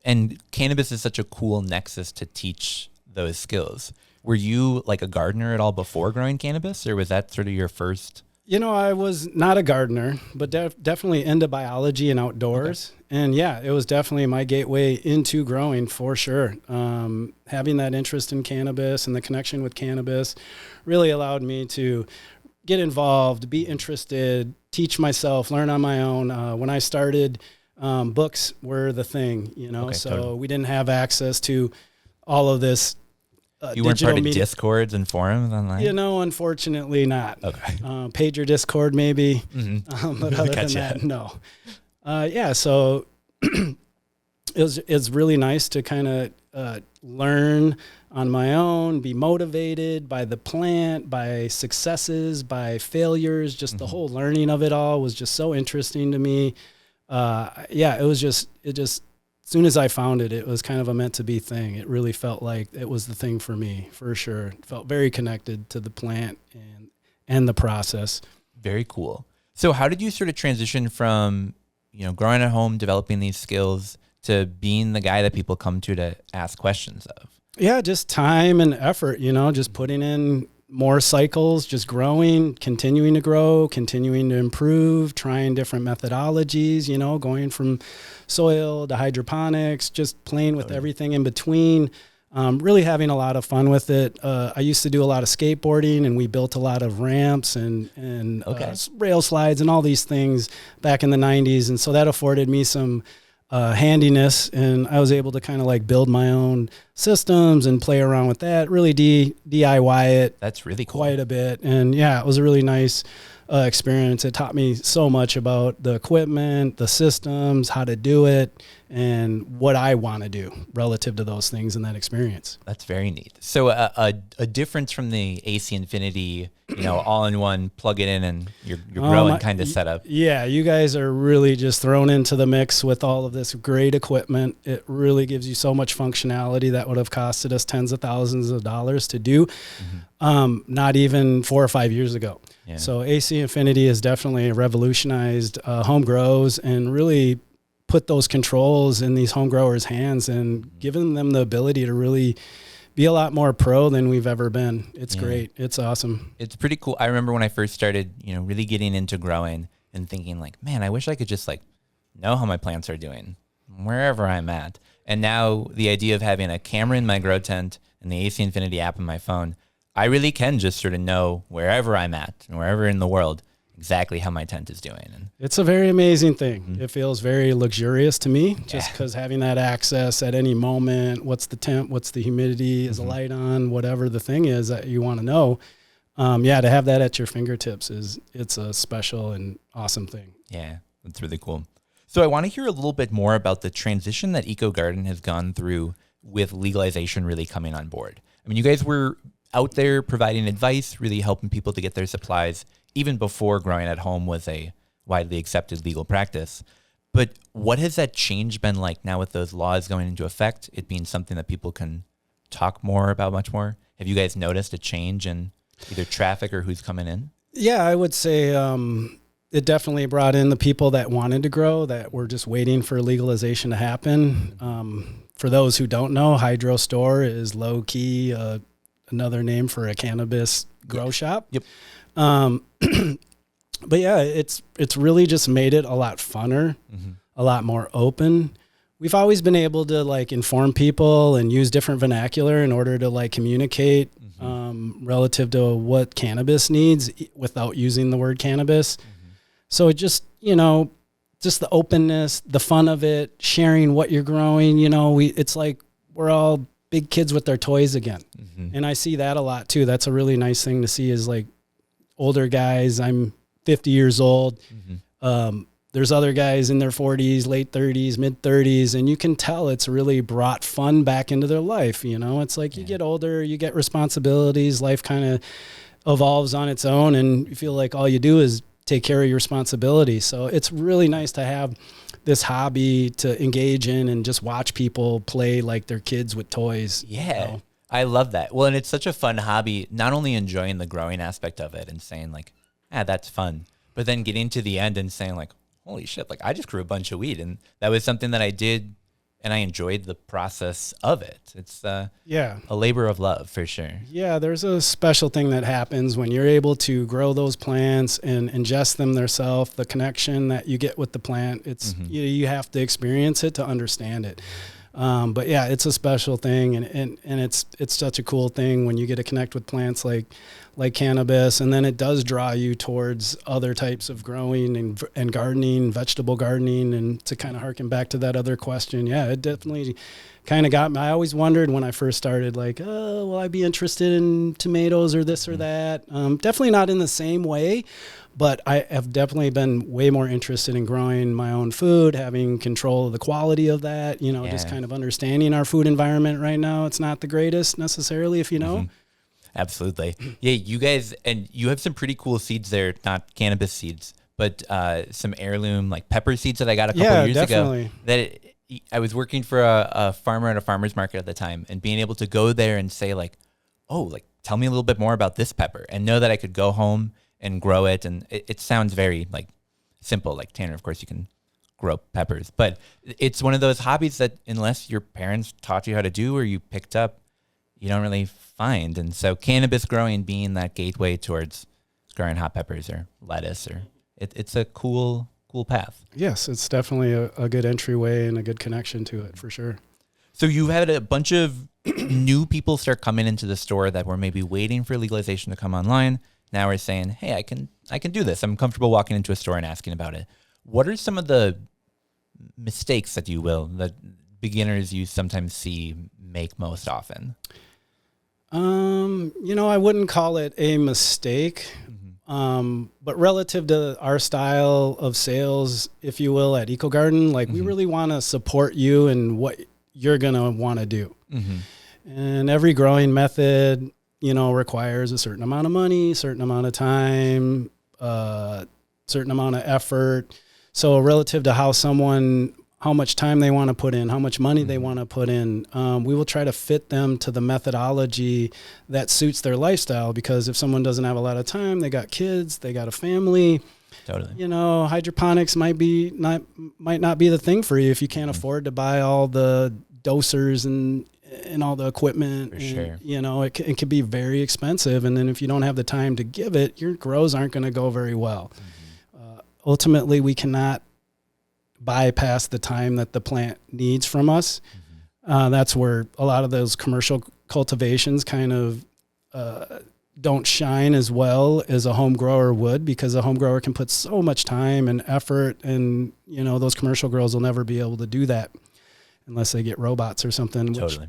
Speaker 1: And cannabis is such a cool nexus to teach those skills. Were you like a gardener at all before growing cannabis, or was that sort of your first?
Speaker 5: I was not a gardener, but definitely into biology and outdoors. Okay. And yeah, it was definitely my gateway into growing for sure. Having that interest in cannabis and the connection with cannabis really allowed me to get involved, be interested, teach myself, learn on my own. When I started, books were the thing, so we didn't have access to all of this.
Speaker 1: You weren't part of Discords and forums online?
Speaker 5: Unfortunately not.
Speaker 1: Okay.
Speaker 5: Pager Discord maybe, but other than that, no. So it's really nice to kind of learn on my own, be motivated by the plant, by successes, by failures. Just the whole learning of it all was just so interesting to me. It just as soon as I found it, it was kind of a meant to be thing. It really felt like it was the thing for me, for sure. It felt very connected to the plant and the process.
Speaker 1: Very cool. So how did you sort of transition from, growing at home, developing these skills, to being the guy that people come to ask questions of?
Speaker 5: Yeah, just time and effort, just putting in more cycles, just growing, continuing to grow, continuing to improve, trying different methodologies, going from soil to hydroponics, just playing with everything in between, really having a lot of fun with it. I used to do a lot of skateboarding, and we built a lot of ramps and rail slides and all these things back in the 90s. And so that afforded me some handiness, and I was able to kind of like build my own systems and play around with that, really DIY it.
Speaker 1: That's really cool.
Speaker 5: Quite a bit. And yeah, it was a really nice experience. It taught me so much about the equipment, the systems, how to do it, and what I want to do relative to those things in that experience.
Speaker 1: That's very neat. So a difference from the AC Infinity, all-in-one, plug it in and you're growing kind of setup.
Speaker 5: Yeah, you guys are really just thrown into the mix with all of this great equipment. It really gives you so much functionality that would have costed us tens of thousands of dollars to do, not even 4 or 5 years ago. Yeah. So AC Infinity has definitely revolutionized home grows and really put those controls in these home growers' hands and given them the ability to really be a lot more pro than we've ever been. It's great. It's awesome.
Speaker 1: It's pretty cool. I remember when I first started, really getting into growing and thinking like, man, I wish I could just like know how my plants are doing wherever I'm at. And now the idea of having a camera in my grow tent and the AC Infinity app on my phone, I really can just sort of know wherever I'm at and wherever in the world exactly how my tent is doing. And
Speaker 5: it's a very amazing thing. It feels very luxurious to me just because having that access at any moment, what's the temp, what's the humidity, is the light on, whatever the thing is that you want to know. To have that at your fingertips it's a special and awesome thing.
Speaker 1: Yeah, that's really cool. So I want to hear a little bit more about the transition that EcoGarden has gone through with legalization really coming on board. I mean, you guys were out there providing advice, really helping people to get their supplies, even before growing at home was a widely accepted legal practice. But what has that change been like now with those laws going into effect, it being something that people can talk more about much more? Have you guys noticed a change in either traffic or who's coming in?
Speaker 5: Yeah, I would say it definitely brought in the people that wanted to grow, that were just waiting for legalization to happen. For those who don't know, Hydro Store is low-key another name for a cannabis grow shop.
Speaker 1: Yep.
Speaker 5: But yeah, it's really just made it a lot funner, a lot more open. We've always been able to like inform people and use different vernacular in order to like communicate relative to what cannabis needs without using the word cannabis. So it just, just the openness, the fun of it, sharing what you're growing, it's like we're all big kids with their toys again. And I see that a lot too. That's a really nice thing to see is like older guys. I'm 50 years old. There's other guys in their 40s, late 30s, mid 30s, and you can tell it's really brought fun back into their life. It's like you get older, you get responsibilities, life kind of evolves on its own, and you feel like all you do is take care of your responsibilities. So it's really nice to have this hobby to engage in and just watch people play like they're kids with toys.
Speaker 1: Yeah. I love that. Well, and it's such a fun hobby, not only enjoying the growing aspect of it and saying like, that's fun, but then getting to the end and saying like, holy shit, like I just grew a bunch of weed. And that was something that I did and I enjoyed the process of it. It's a labor of love for sure. Yeah,
Speaker 5: there's a special thing that happens when you're able to grow those plants and ingest them yourself. The connection that you get with the plant, it's you have to experience it to understand it. But yeah, it's a special thing, and it's such a cool thing when you get to connect with plants like cannabis, and then it does draw you towards other types of growing and gardening, vegetable gardening, and to kind of harken back to that other question, yeah, it definitely kind of got me. I always wondered when I first started, like, oh, will I be interested in tomatoes or this or that? Definitely not in the same way. But I have definitely been way more interested in growing my own food, having control of the quality of that, just kind of understanding our food environment right now. It's not the greatest necessarily, if you know.
Speaker 1: Absolutely. Yeah, you guys, and you have some pretty cool seeds there, not cannabis seeds, but some heirloom like pepper seeds that I got a couple years ago. I was working for a farmer at a farmer's market at the time, and being able to go there and say like, oh, like tell me a little bit more about this pepper, and know that I could go home and grow it. And it sounds very like simple, like Tanner, of course you can grow peppers, but it's one of those hobbies that unless your parents taught you how to do or you picked up, you don't really find. And so cannabis growing being that gateway towards growing hot peppers or lettuce, or it's a cool path.
Speaker 5: Yes, it's definitely a good entryway and a good connection to it for sure.
Speaker 1: So you had a bunch of new people start coming into the store that were maybe waiting for legalization to come online. Now we're saying, hey, I can do this. I'm comfortable walking into a store and asking about it. What are some of the mistakes that you will, that beginners you sometimes see make most often?
Speaker 5: I wouldn't call it a mistake. But relative to our style of sales, if you will, at EcoGarden, like we really want to support you and what you're going to want to do. And every growing method, requires a certain amount of money, certain amount of time, certain amount of effort. So relative to how much time they want to put in, how much money they want to put in, we will try to fit them to the methodology that suits their lifestyle. Because if someone doesn't have a lot of time, they got kids, they got a family,
Speaker 1: totally.
Speaker 5: Hydroponics might not be the thing for you if you can't afford to buy all the dosers and all the equipment.
Speaker 1: For sure.
Speaker 5: It can be very expensive. And then if you don't have the time to give it, your grows aren't going to go very well. Ultimately, we cannot bypass the time that the plant needs from us. That's where a lot of those commercial cultivations kind of don't shine as well as a home grower would, because a home grower can put so much time and effort, and those commercial grows will never be able to do that unless they get robots or something.
Speaker 1: Totally.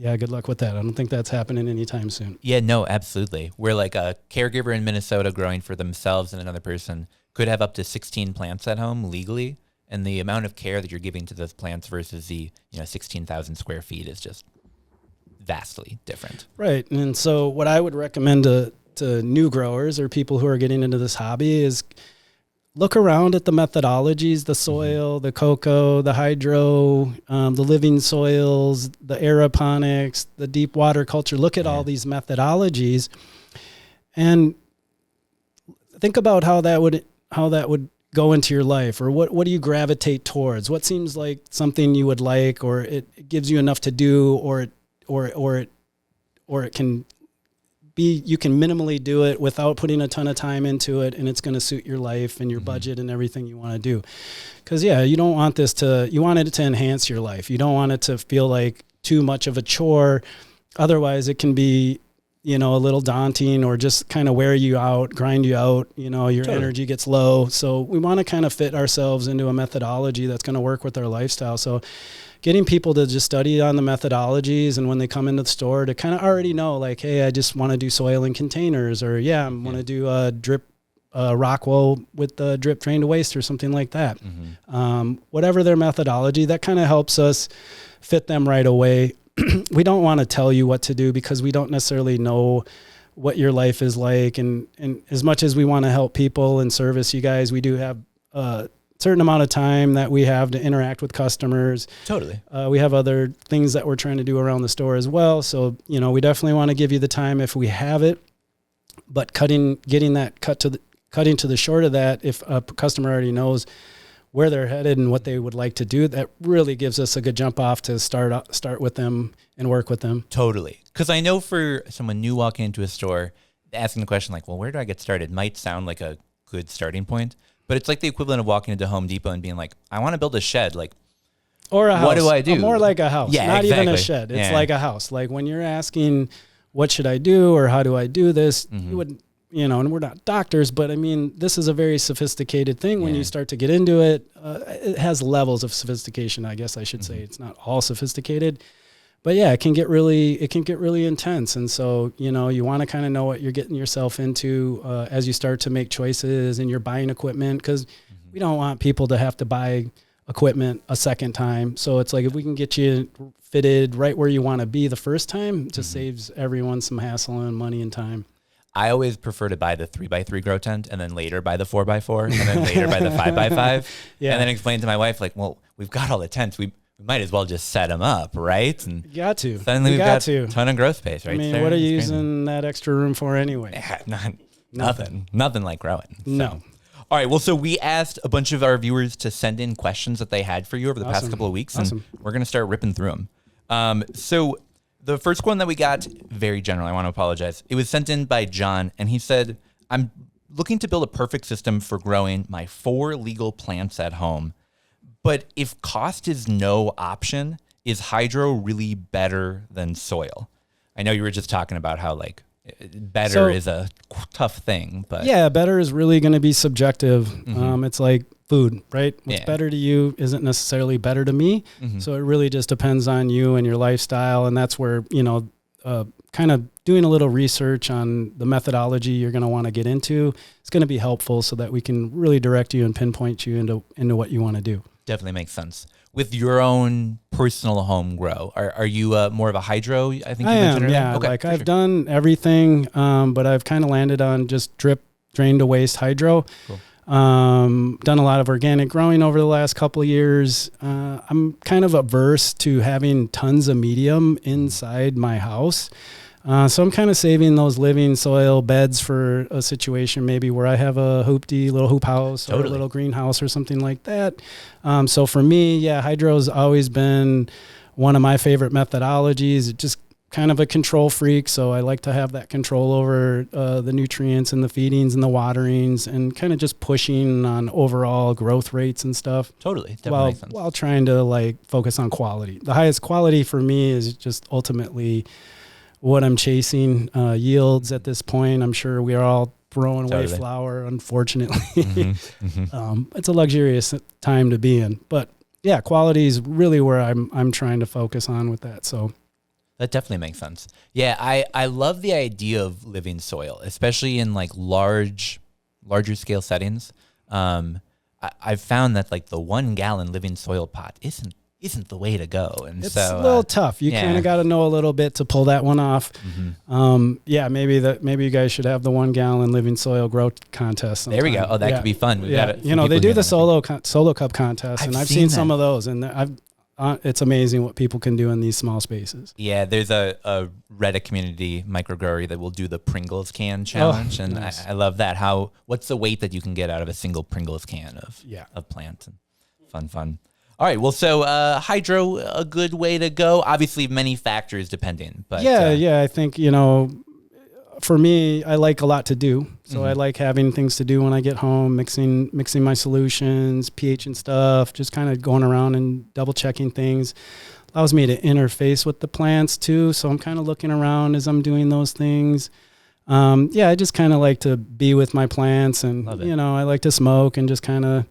Speaker 5: Good luck with that. I don't think that's happening anytime soon.
Speaker 1: Yeah, no, absolutely. We're like a caregiver in Minnesota growing for themselves, and another person could have up to 16 plants at home legally. And the amount of care that you're giving to those plants versus the 16,000 square feet is just vastly different.
Speaker 5: Right. And so what I would recommend to new growers or people who are getting into this hobby is look around at the methodologies, the soil, the cocoa, the hydro, the living soils, the aeroponics, the deep water culture. Look at all these methodologies and think about how that would go into your life, or what do you gravitate towards? What seems like something you would like, or it gives you enough to do, or it can be, you can minimally do it without putting a ton of time into it, and it's going to suit your life and your budget and everything you want to do. Because you don't want you want it to enhance your life. You don't want it to feel like too much of a chore. Otherwise it can be a little daunting, or just kind of wear you out, grind you out, your energy gets low. So we want to kind of fit ourselves into a methodology that's going to work with our lifestyle. So getting people to just study on the methodologies, and when they come into the store to kind of already know, like, hey, I just want to do soil in containers, or I want to do a drip Rockwell with the drip drain to waste or something like that. Whatever their methodology, that kind of helps us fit them right away. We don't want to tell you what to do because we don't necessarily know what your life is like. And as much as we want to help people and service you guys, we do have a certain amount of time that we have to interact with customers.
Speaker 1: Totally.
Speaker 5: We have other things that we're trying to do around the store as well. So, we definitely want to give you the time if we have it, but cutting to the short of that, if a customer already knows where they're headed and what they would like to do, that really gives us a good jump off to start with them and work with them.
Speaker 1: Totally. Because I know for someone new walking into a store, asking the question like, well, where do I get started might sound like a good starting point, but it's like the equivalent of walking into Home Depot and being like, I want to build a shed. Like,
Speaker 5: or a house.
Speaker 1: What do I do?
Speaker 5: More like a house.
Speaker 1: Yeah,
Speaker 5: not
Speaker 1: exactly.
Speaker 5: even a shed. It's like a house. Like when you're asking, what should I do, or how do I do this? You would, and we're not doctors, but I mean, this is a very sophisticated thing. When you start to get into it, it has levels of sophistication, I guess I should say. It's not all sophisticated, but it can get really intense. And so, you want to kind of know what you're getting yourself into as you start to make choices and you're buying equipment, because we don't want people to have to buy equipment a second time. So it's like, if we can get you fitted right where you want to be the first time, it just saves everyone some hassle and money and time.
Speaker 1: I always prefer to buy the 3x3 grow tent and then later buy the 4x4 and then later buy the 5x5.
Speaker 5: Yeah.
Speaker 1: And then explain to my wife, like, well, we've got all the tents. We might as well just set them up, right? And
Speaker 5: You got to.
Speaker 1: suddenly we've got a ton of growth space, right?
Speaker 5: I mean,
Speaker 1: there.
Speaker 5: what are you
Speaker 1: It's crazy.
Speaker 5: using that extra room for anyway?
Speaker 1: Nothing like growing. So.
Speaker 5: No.
Speaker 1: All right. Well, so we asked a bunch of our viewers to send in questions that they had for you over the past couple of weeks, and we're going to start ripping through them. So the first one that we got, very general, I want to apologize. It was sent in by John, and he said, I'm looking to build a perfect system for growing my 4 legal plants at home. But if cost is no option, is hydro really better than soil? I know you were just talking about how like better is a tough thing, but
Speaker 5: better is really going to be subjective. It's like food, right? What's better to you isn't necessarily better to me. So it really just depends on you and your lifestyle. And that's where, kind of doing a little research on the methodology you're going to want to get into is going to be helpful so that we can really direct you and pinpoint you into what you want to do.
Speaker 1: Definitely makes sense. With your own personal home grow, are you more of a hydro? I think you mentioned earlier?
Speaker 5: Yeah.
Speaker 1: Okay,
Speaker 5: I've done everything, but I've kind of landed on just drip, drain to waste hydro.
Speaker 1: Cool.
Speaker 5: Done a lot of organic growing over the last couple of years. I'm kind of averse to having tons of medium inside my house. So I'm kind of saving those living soil beds for a situation maybe where I have a little hoop house or a little greenhouse or something like that. So for me, hydro's always been one of my favorite methodologies. It just kind of a control freak, so I like to have that control over the nutrients and the feedings and the waterings and kind of just pushing on overall growth rates and stuff.
Speaker 1: Totally.
Speaker 5: While trying to focus on quality. The highest quality for me is just ultimately what I'm chasing, yields at this point. I'm sure we are all throwing away flour, unfortunately. It's a luxurious time to be in. But yeah, quality is really where I'm trying to focus on with that. So
Speaker 1: that definitely makes sense. Yeah, I love the idea of living soil, especially in larger scale settings. I've found that the 1 gallon living soil pot isn't the way to go, and
Speaker 5: it's a little tough. You kind of got to know a little bit to pull that one off. Maybe you guys should have the 1 gallon living soil grow contest sometime.
Speaker 1: There we go. Oh, that could be fun.
Speaker 5: They do the solo cup contest, and I've seen some of those, and it's amazing what people can do in these small spaces.
Speaker 1: Yeah, there's a Reddit community microgrower that will do the Pringles can challenge, and nice. I love that. What's the weight that you can get out of a single Pringles can of plant? And fun. All right, well, so hydro, a good way to go. Obviously, many factors depending, but
Speaker 5: I think for me, I like a lot to do. So I like having things to do when I get home, mixing my solutions, pH and stuff, just kind of going around and double checking things. Allows me to interface with the plants too. So I'm kind of looking around as I'm doing those things. I just kind of like to be with my plants, and I like to smoke and just kind of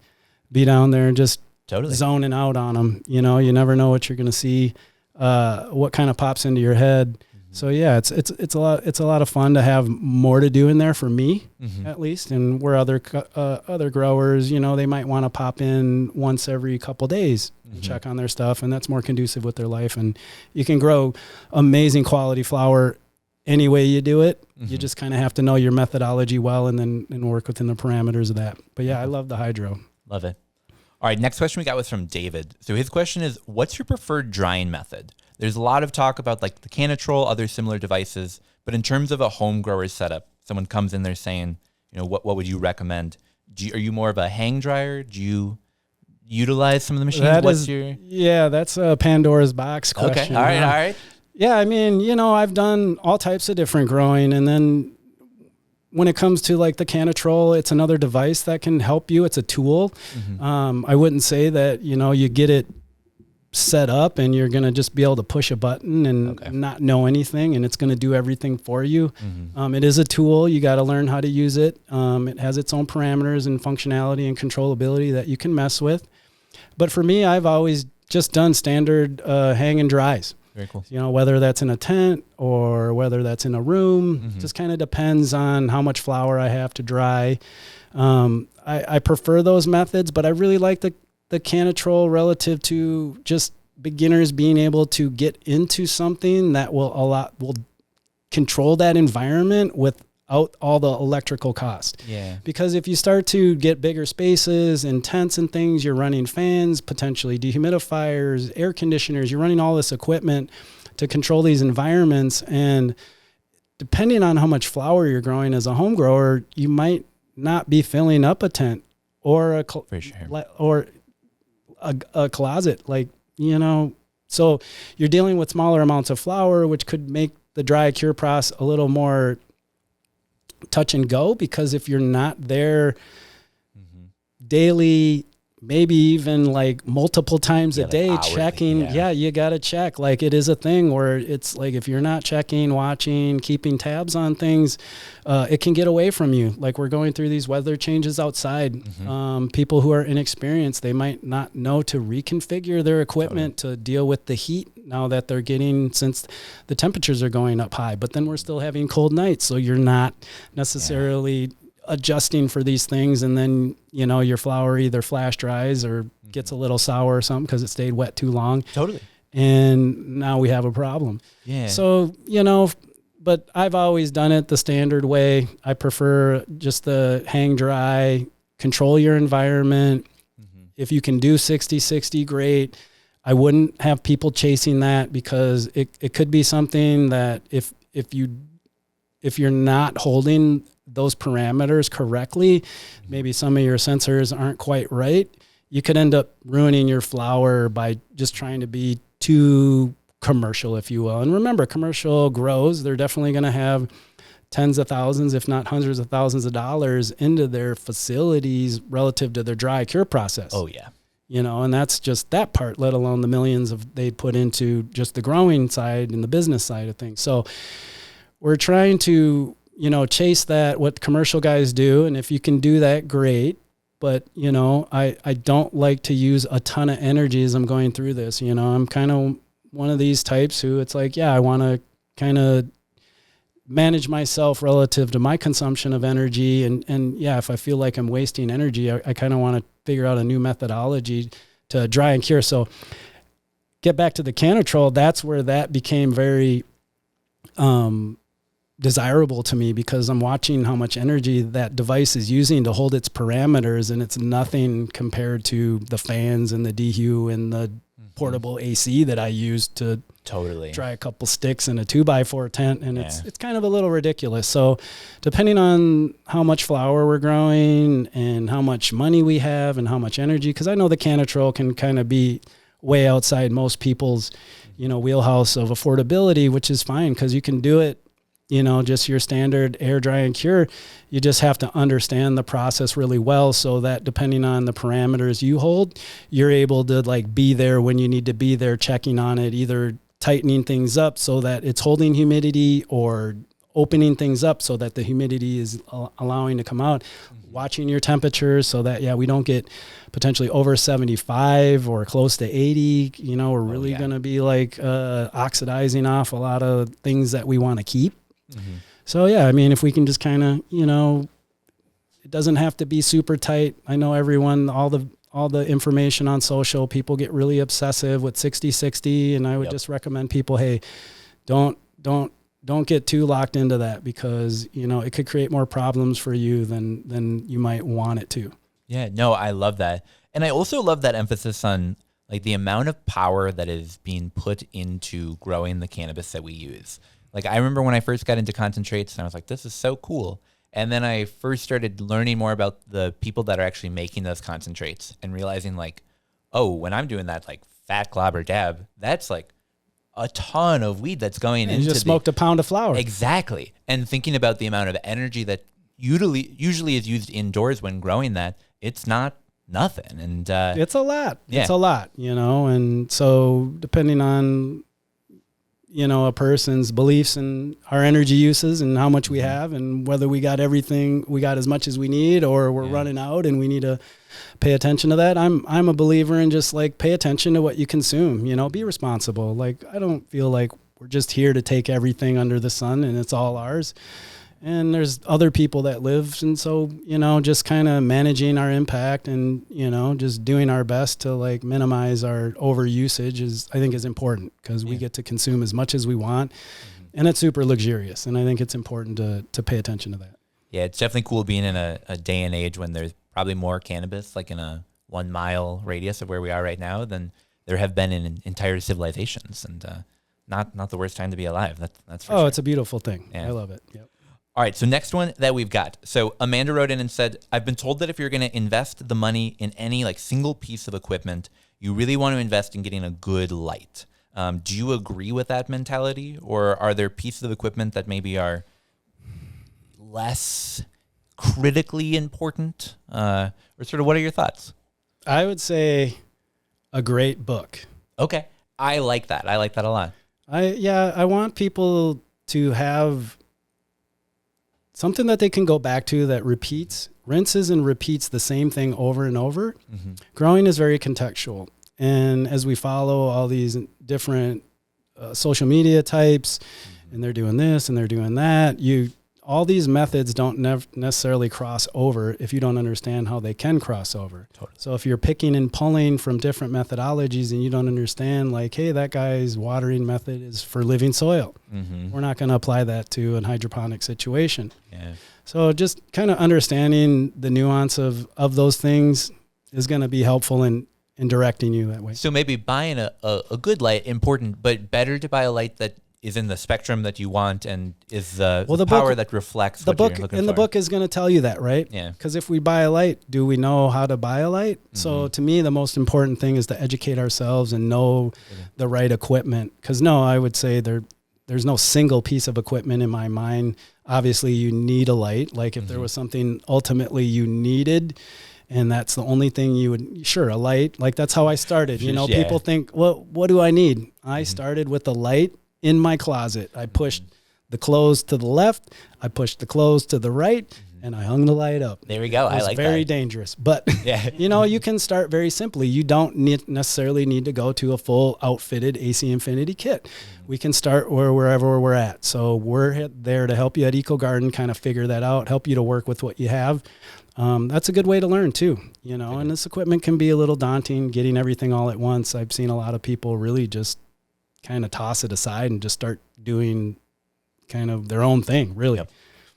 Speaker 5: be down there and just zoning out on them. You never know what you're going to see, what kind of pops into your head. So it's a lot of fun to have more to do in there for me, at least, and where other growers, they might want to pop in once every couple days and check on their stuff, and that's more conducive with their life. And you can grow amazing quality flower any way you do it. You just kind of have to know your methodology well, and work within the parameters of that. But I love the hydro.
Speaker 1: Love it. All right, next question we got was from David. So his question is, what's your preferred drying method? There's a lot of talk about the Canatrol, other similar devices, but in terms of a home grower setup, someone comes in there saying, what would you recommend? Are you more of a hang dryer? Do you utilize some of the machines?
Speaker 5: That's a Pandora's box question.
Speaker 1: Okay, all right.
Speaker 5: Yeah, I mean, I've done all types of different growing, and then when it comes to the Canatrol, it's another device that can help you. It's a tool. I wouldn't say that, you get it set up and you're going to just be able to push a button and not know anything, and it's going to do everything for you. It is a tool. You got to learn how to use it. It has its own parameters and functionality and controllability that you can mess with. But for me, I've always just done standard hang and dries.
Speaker 1: Very cool.
Speaker 5: Whether that's in a tent or whether that's in a room, just kind of depends on how much flour I have to dry. I prefer those methods, but I really like the Canatrol relative to just beginners being able to get into something that will control that environment without all the electrical cost.
Speaker 1: Yeah.
Speaker 5: Because if you start to get bigger spaces and tents and things, you're running fans, potentially dehumidifiers, air conditioners, you're running all this equipment to control these environments. And depending on how much flower you're growing as a home grower, you might not be filling up a tent or a closet, so you're dealing with smaller amounts of flour, which could make the dry cure process a little more touch and go, because if you're not there daily maybe even like multiple times a day,
Speaker 1: like hourly,
Speaker 5: checking. Yeah, you got to check. Like it is a thing where it's like if you're not checking, watching, keeping tabs on things, it can get away from you. Like we're going through these weather changes outside. People who are inexperienced, they might not know to reconfigure their equipment to deal with the heat now that they're getting, since the temperatures are going up high. But then we're still having cold nights, so you're not necessarily adjusting for these things, and then your flower either flash dries or gets a little sour or something because it stayed wet too long.
Speaker 1: Totally.
Speaker 5: And now we have a problem.
Speaker 1: Yeah.
Speaker 5: So but I've always done it the standard way. I prefer just the hang dry, control your environment. If you can do 60-60, great. I wouldn't have people chasing that, because it could be something that if you're not holding those parameters correctly, maybe some of your sensors aren't quite right, you could end up ruining your flower by just trying to be too commercial, if you will. And remember, commercial grows, they're definitely going to have tens of thousands, if not hundreds of thousands of dollars into their facilities relative to their dry cure process.
Speaker 1: Oh yeah.
Speaker 5: And that's just that part, let alone the millions they put into just the growing side and the business side of things. So we're trying to, chase that, what commercial guys do. And if you can do that, great. But, I don't like to use a ton of energy as I'm going through this. I'm kind of one of these types who it's like, I want to kind of manage myself relative to my consumption of energy. And if I feel like I'm wasting energy, I kind of want to figure out a new methodology to dry and cure. So get back to the Canatrol. That's where that became very, desirable to me, because I'm watching how much energy that device is using to hold its parameters, and it's nothing compared to the fans and the DHU and the portable AC that I use to dry a couple sticks in a 2x4 tent. And it's kind of a little ridiculous. So depending on how much flower we're growing and how much money we have and how much energy, because I know the Canatrol can kind of be way outside most people's, wheelhouse of affordability, which is fine, because you can do it, just your standard air, dry, and cure. You just have to understand the process really well, so that depending on the parameters you hold, you're able to be there when you need to be there, checking on it, either tightening things up so that it's holding humidity, or opening things up so that the humidity is allowing to come out, watching your temperatures so that, we don't get potentially over 75 or close to 80. We're really going to be oxidizing off a lot of things that we want to keep. So, if we can just kind of, it doesn't have to be super tight. I know everyone, all the information on social, people get really obsessive with 60-60. And I would just recommend people, hey, don't get too locked into that, because, it could create more problems for you than you might want it to.
Speaker 1: Yeah, no, I love that. And I also love that emphasis on the amount of power that is being put into growing the cannabis that we use. I remember when I first got into concentrates, and I was like, this is so cool. And then I first started learning more about the people that are actually making those concentrates, and realizing when I'm doing that fat glob or dab, that's a ton of weed that's going into.
Speaker 5: You just smoked a pound of flower.
Speaker 1: Exactly. And thinking about the amount of energy that usually is used indoors when growing that, it's not nothing. And
Speaker 5: it's a lot. Yeah. It's a lot, and so depending on a person's beliefs and our energy uses and how much we have, and whether we got as much as we need, or we're running out and we need to pay attention to that. I'm a believer in just pay attention to what you consume, be responsible. I don't feel like we're just here to take everything under the sun and it's all ours. And there's other people that live. And so, just kind of managing our impact and, just doing our best to minimize our overusage I think is important, because we get to consume as much as we want, and it's super luxurious. And I think it's important to pay attention to that.
Speaker 1: Yeah, it's definitely cool being in a day and age when there's probably more cannabis, in a 1 mile radius of where we are right now, than there have been in entire civilizations. And not the worst time to be alive. That's for sure.
Speaker 5: It's a beautiful thing. Yeah. I love it. Yep.
Speaker 1: All right, so next one that we've got. So Amanda wrote in and said, I've been told that if you're going to invest the money in any single piece of equipment, you really want to invest in getting a good light. Do you agree with that mentality? Or are there pieces of equipment that maybe are less critically important? Or sort of, what are your thoughts?
Speaker 5: I would say a great book.
Speaker 1: Okay. I like that. I like that a lot.
Speaker 5: I want people to have something that they can go back to that rinses and repeats the same thing over and over.
Speaker 1: Mm-hmm.
Speaker 5: Growing is very contextual. And as we follow all these different social media types, and they're doing this and they're doing that, all these methods don't necessarily cross over if you don't understand how they can cross over.
Speaker 1: Totally.
Speaker 5: So if you're picking and pulling from different methodologies and you don't understand, like, hey, that guy's watering method is for living soil.
Speaker 1: Mm-hmm.
Speaker 5: We're not going to apply that to an hydroponic situation.
Speaker 1: Yeah.
Speaker 5: So just kind of understanding the nuance of those things is going to be helpful in directing you that way.
Speaker 1: So maybe buying a good light, important, but better to buy a light that is in the spectrum that you want and is the power that reflects
Speaker 5: the
Speaker 1: what
Speaker 5: book.
Speaker 1: you're looking for.
Speaker 5: And the book is going to tell you that, right?
Speaker 1: Yeah.
Speaker 5: Because if we buy a light, do we know how to buy a light? Mm-hmm. So to me, the most important thing is to educate ourselves and know the right equipment. Because I would say there's no single piece of equipment in my mind. Obviously, you need a light. Like if there was something ultimately you needed, and that's the only thing you would, sure, a light. Like that's how I started. People think, well, what do I need? I started with a light in my closet. I pushed the clothes to the left. I pushed the clothes to the right, and I hung the light up.
Speaker 1: There we go.
Speaker 5: It was
Speaker 1: I like
Speaker 5: very
Speaker 1: that.
Speaker 5: dangerous, but
Speaker 1: Yeah.
Speaker 5: you can start very simply. You don't necessarily need to go to a full outfitted AC Infinity kit. We can start wherever we're at. So we're there to help you at EcoGarden kind of figure that out, help you to work with what you have. That's a good way to learn too, and this equipment can be a little daunting, getting everything all at once. I've seen a lot of people really just kind of toss it aside and just start doing kind of their own thing, really.
Speaker 1: Yep.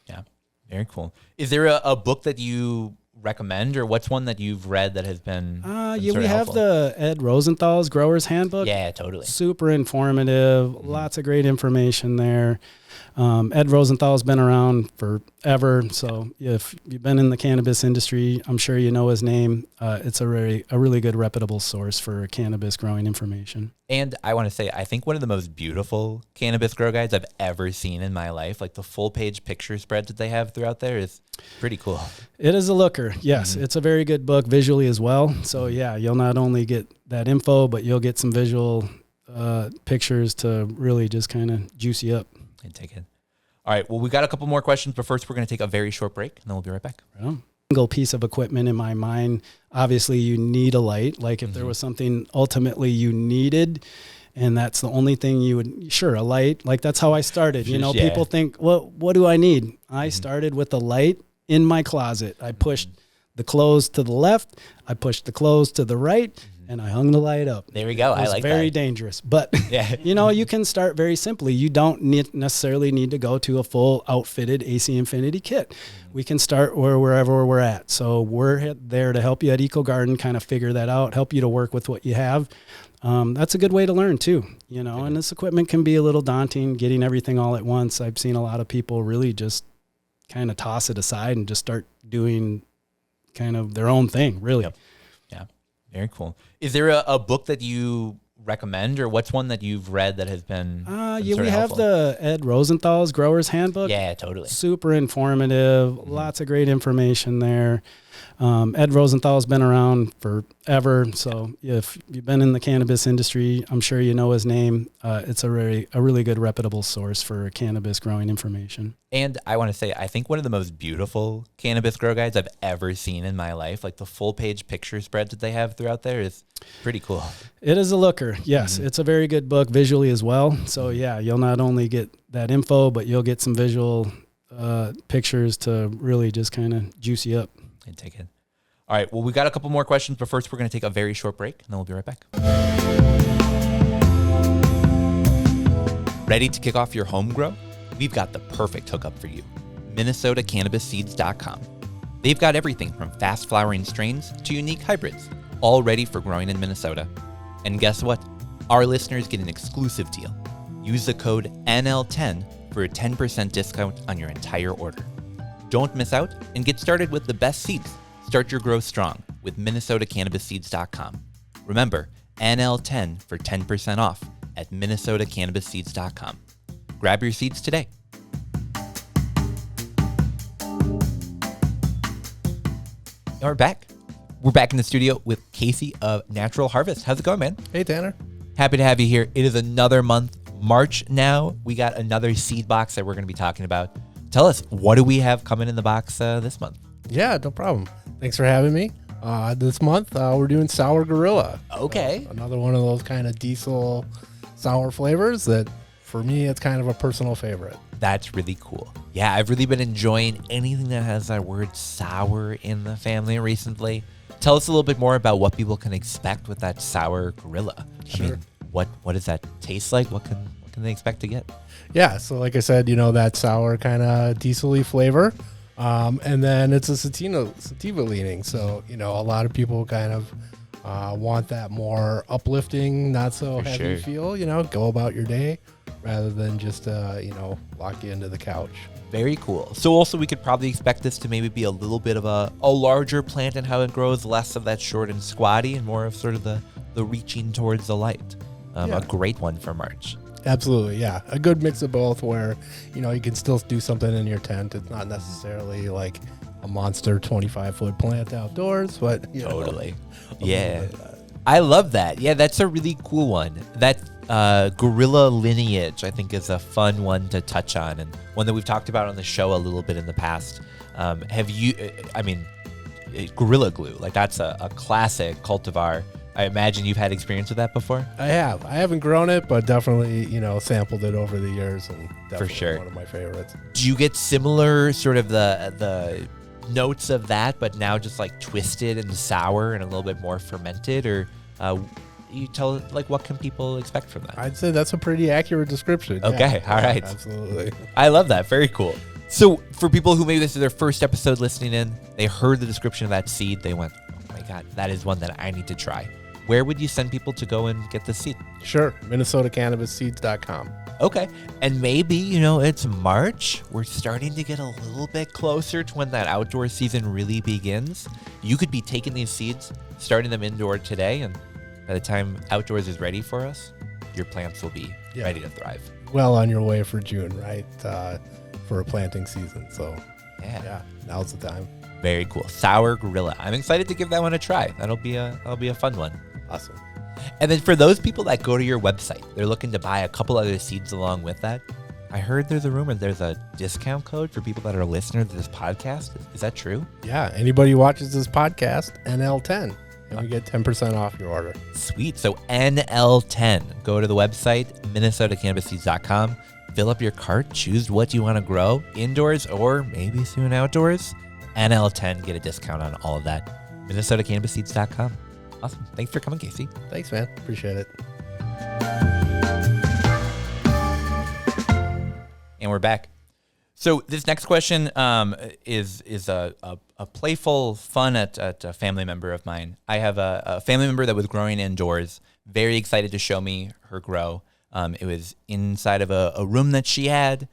Speaker 1: Yeah. Very cool. Is there a book that you recommend, or what's one that you've read that has been
Speaker 5: we have the Ed Rosenthal's Grower's Handbook.
Speaker 1: Yeah, totally.
Speaker 5: Super informative, lots of great information there. Ed Rosenthal's been around forever, so if you've been in the cannabis industry, I'm sure you know his name. It's a really good, reputable source for cannabis growing information.
Speaker 1: And I want to say, I think one of the most beautiful cannabis grow guides I've ever seen in my life, like the full page picture spreads that they have throughout there, is pretty cool.
Speaker 5: It is a looker. Yes, it's a very good book visually as well. So yeah, you'll not only get that info, but you'll get some visual pictures to really just kind of juice you up.
Speaker 1: And take it. All right. Well, we got a couple more questions, but first we're going to take a very short break, and then we'll be right back.
Speaker 5: Right on. Single piece of equipment in my mind. Obviously, you need a light. Like if there was something ultimately you needed, and that's the only thing you would, sure, a light. Like that's how I started. People think, well, what do I need? I started with a light in my closet. I pushed the clothes to the left. I pushed the clothes to the right. And I hung the light up.
Speaker 1: There we go.
Speaker 5: It was very dangerous, but you can start very simply. You don't necessarily need to go to a full outfitted AC Infinity kit. We can start wherever we're at. So we're there to help you at EcoGarden kind of figure that out, help you to work with what you have. That's a good way to learn too, and this equipment can be a little daunting, getting everything all at once. I've seen a lot of people really just kind of toss it aside and just start doing kind of their own thing, really.
Speaker 1: Yep. Yeah. Very cool. Is there a book that you recommend, or what's one that you've read that has been
Speaker 5: we have the Ed Rosenthal's Grower's Handbook.
Speaker 1: Yeah, totally.
Speaker 5: Super informative, lots of great information there. Ed Rosenthal's been around forever, so if you've been in the cannabis industry, I'm sure you know his name. It's a really good, reputable source for cannabis growing information.
Speaker 1: And I want to say, I think one of the most beautiful cannabis grow guides I've ever seen in my life, like the full page picture spreads that they have throughout there, is pretty cool.
Speaker 5: It is a looker. Yes, it's a very good book visually as well. So yeah, you'll not only get that info, but you'll get some visual pictures to really just kind of juice you up.
Speaker 1: And take it. All right. Well, we got a couple more questions, but first we're going to take a very short break, and then we'll be right back. Ready to kick off your home grow? We've got the perfect hookup for you. MinnesotaCannabisSeeds.com. They've got everything from fast flowering strains to unique hybrids, all ready for growing in Minnesota. And guess what? Our listeners get an exclusive deal. Use the code NL10 for a 10% discount on your entire order. Don't miss out and get started with the best seeds. Start your growth strong with MinnesotaCannabisSeeds.com. Remember, NL10 for 10% off at MinnesotaCannabisSeeds.com. Grab your seeds today. We're back. We're back in the studio with Casey of Natural Harvest. How's it going, man?
Speaker 6: Hey, Tanner.
Speaker 1: Happy to have you here. It is another month, March now. We got another seed box that we're going to be talking about. Tell us, what do we have coming in the box this month?
Speaker 6: Yeah, no problem. Thanks for having me. This month, we're doing Sour Gorilla.
Speaker 1: Okay.
Speaker 6: Another one of those kind of diesel sour flavors that, for me, it's kind of a personal favorite.
Speaker 1: That's really cool. Yeah, I've really been enjoying anything that has that word sour in the family recently. Tell us a little bit more about what people can expect with that Sour Gorilla.
Speaker 6: Sure.
Speaker 1: I mean, what does that taste like? What can they expect to get?
Speaker 6: Yeah, so like I said, that sour kind of diesel-y flavor. And then it's a sativa leaning. So, a lot of people kind of want that more uplifting, not so heavy feel, go about your day rather than just, lock you into the couch.
Speaker 1: Very cool. So also we could probably expect this to maybe be a little bit of a larger plant in how it grows, less of that short and squatty and more of sort of the reaching towards the light. A great one for March.
Speaker 6: Absolutely, yeah. A good mix of both where, you can still do something in your tent. It's not necessarily like a monster 25-foot plant outdoors, but,
Speaker 1: Totally. Yeah. I love that. Yeah, that's a really cool one. That gorilla lineage, I think, is a fun one to touch on and one that we've talked about on the show a little bit in the past. Gorilla Glue, like that's a classic cultivar. I imagine you've had experience with that before?
Speaker 6: I have. I haven't grown it, but definitely, sampled it over the years and definitely
Speaker 1: for sure.
Speaker 6: One of my favorites.
Speaker 1: Do you get similar sort of the notes of that, but now just like twisted and sour and a little bit more fermented, or you tell what can people expect from that?
Speaker 6: I'd say that's a pretty accurate description.
Speaker 1: Okay, all right.
Speaker 6: Absolutely.
Speaker 1: I love that. Very cool. So for people who maybe this is their first episode listening in, they heard the description of that seed, they went, oh my God, that is one that I need to try. Where would you send people to go and get the seed?
Speaker 6: Sure. MinnesotaCannabisSeeds.com.
Speaker 1: Okay. And maybe, it's March. We're starting to get a little bit closer to when that outdoor season really begins. You could be taking these seeds, starting them indoor today, and by the time outdoors is ready for us, your plants will be ready to thrive.
Speaker 6: Well on your way for June, right? For a planting season. So,
Speaker 1: yeah,
Speaker 6: now's the time.
Speaker 1: Very cool. Sour Gorilla. I'm excited to give that one a try. That'll be a fun one.
Speaker 6: Awesome.
Speaker 1: And then for those people that go to your website, they're looking to buy a couple other seeds along with that. I heard there's a rumor there's a discount code for people that are listeners to this podcast. Is that true?
Speaker 6: Yeah. Anybody who watches this podcast, NL10, and we get 10% off your order.
Speaker 1: Sweet. So NL10. Go to the website, MinnesotaCannabisSeeds.com. Fill up your cart. Choose what you want to grow, indoors or maybe soon outdoors. NL10. Get a discount on all of that. MinnesotaCannabisSeeds.com. Awesome. Thanks for coming, Casey.
Speaker 6: Thanks, man. Appreciate it.
Speaker 1: And we're back. So this next question is a playful fun at a family member of mine. I have a family member that was growing indoors, very excited to show me her grow. It was inside of a room that she had.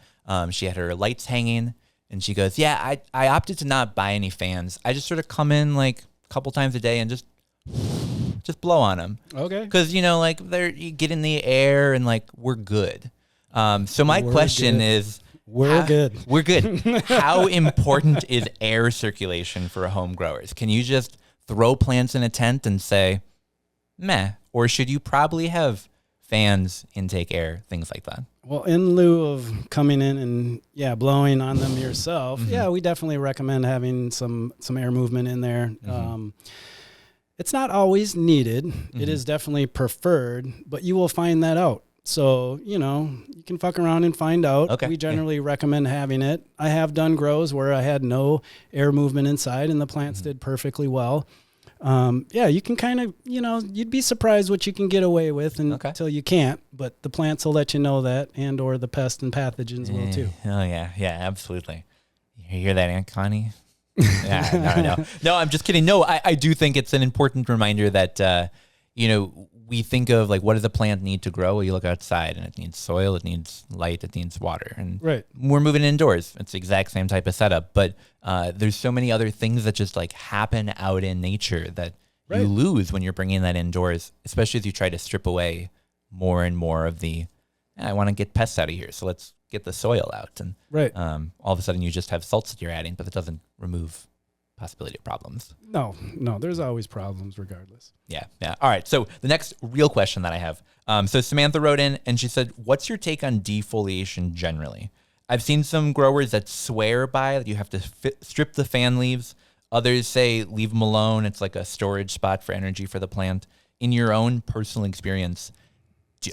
Speaker 1: She had her lights hanging, and she goes, yeah, I opted to not buy any fans. I just sort of come in like a couple times a day and just blow on them.
Speaker 5: Okay.
Speaker 1: Because, you get in the air and we're good. So my question is,
Speaker 5: We're good.
Speaker 1: We're good. How important is air circulation for home growers? Can you just throw plants in a tent and say, meh? Or should you probably have fans, intake air, things like that?
Speaker 5: Well, in lieu of coming in and blowing on them yourself, we definitely recommend having some air movement in there. It's not always needed. It is definitely preferred, but you will find that out. So, you can fuck around and find out.
Speaker 1: Okay.
Speaker 5: We generally recommend having it. I have done grows where I had no air movement inside and the plants did perfectly well. You can kind of, you'd be surprised what you can get away with until you can't, but the plants will let you know that, and or the pests and pathogens will too.
Speaker 1: Oh, yeah. Yeah, absolutely. You hear that, Aunt Connie? No, I'm just kidding. No, I do think it's an important reminder that, we think of what does a plant need to grow? Well, you look outside and it needs soil, it needs light, it needs water. And we're moving indoors. It's the exact same type of setup. But there's so many other things that just happen out in nature that you lose when you're bringing that indoors, especially as you try to strip away more and more of the, I want to get pests out of here. So let's get the soil out. And all of a sudden you just have salts that you're adding, but it doesn't remove possibility of problems.
Speaker 5: No, there's always problems regardless.
Speaker 1: Yeah. All right. So the next real question that I have. So Samantha wrote in and she said, what's your take on defoliation generally? I've seen some growers that swear by you have to strip the fan leaves. Others say leave them alone. It's like a storage spot for energy for the plant. In your own personal experience,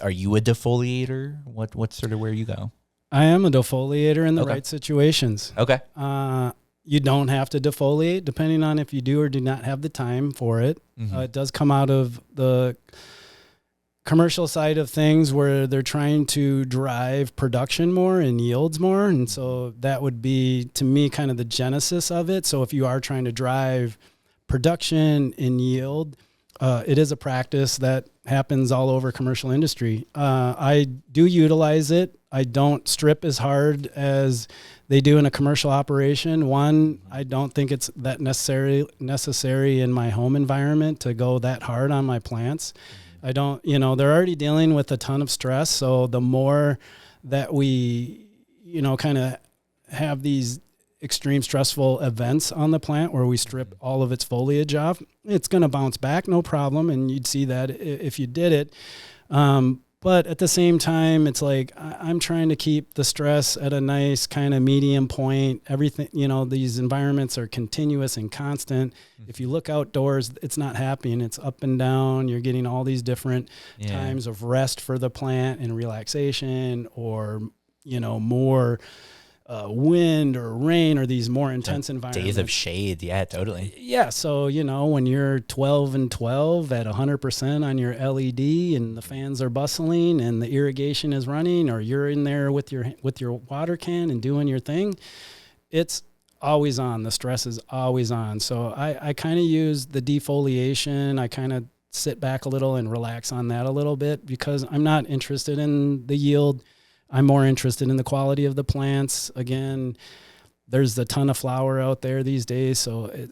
Speaker 1: are you a defoliator? What's sort of where you go?
Speaker 5: I am a defoliator in the right situations.
Speaker 1: Okay.
Speaker 5: You don't have to defoliate depending on if you do or do not have the time for it.
Speaker 1: Mm-hmm.
Speaker 5: It does come out of the commercial side of things where they're trying to drive production more and yields more. And so that would be, to me, kind of the genesis of it. So if you are trying to drive production and yield, it is a practice that happens all over commercial industry. I do utilize it. I don't strip as hard as they do in a commercial operation. One, I don't think it's that necessary in my home environment to go that hard on my plants. I don't, they're already dealing with a ton of stress. So the more that we, kind of have these extreme stressful events on the plant where we strip all of its foliage off, it's going to bounce back, no problem. And you'd see that if you did it. But at the same time, it's like I'm trying to keep the stress at a nice kind of medium point. Everything, these environments are continuous and constant. If you look outdoors, it's not happening. It's up and down. You're getting all these different times of rest for the plant and relaxation, or, more wind or rain, or these more intense environments.
Speaker 1: Days of shade. Yeah, totally.
Speaker 5: Yeah. So, when you're 12 and 12 at 100% on your LED and the fans are bustling and the irrigation is running, or you're in there with your water can and doing your thing, it's always on. The stress is always on. So I kind of use the defoliation. I kind of sit back a little and relax on that a little bit, because I'm not interested in the yield. I'm more interested in the quality of the plants. Again, there's a ton of flower out there these days, so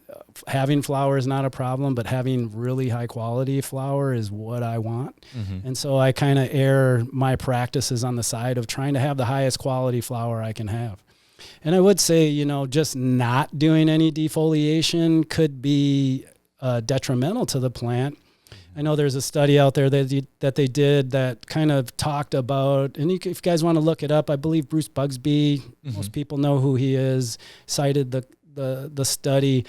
Speaker 5: having flower is not a problem, but having really high quality flower is what I want. Mm-hmm. And so I kind of err my practices on the side of trying to have the highest quality flower I can have. And I would say, just not doing any defoliation could be detrimental to the plant. I know there's a study out there that they did that kind of talked about, and if you guys want to look it up, I believe Bruce Bugsby, most people know who he is, cited the study.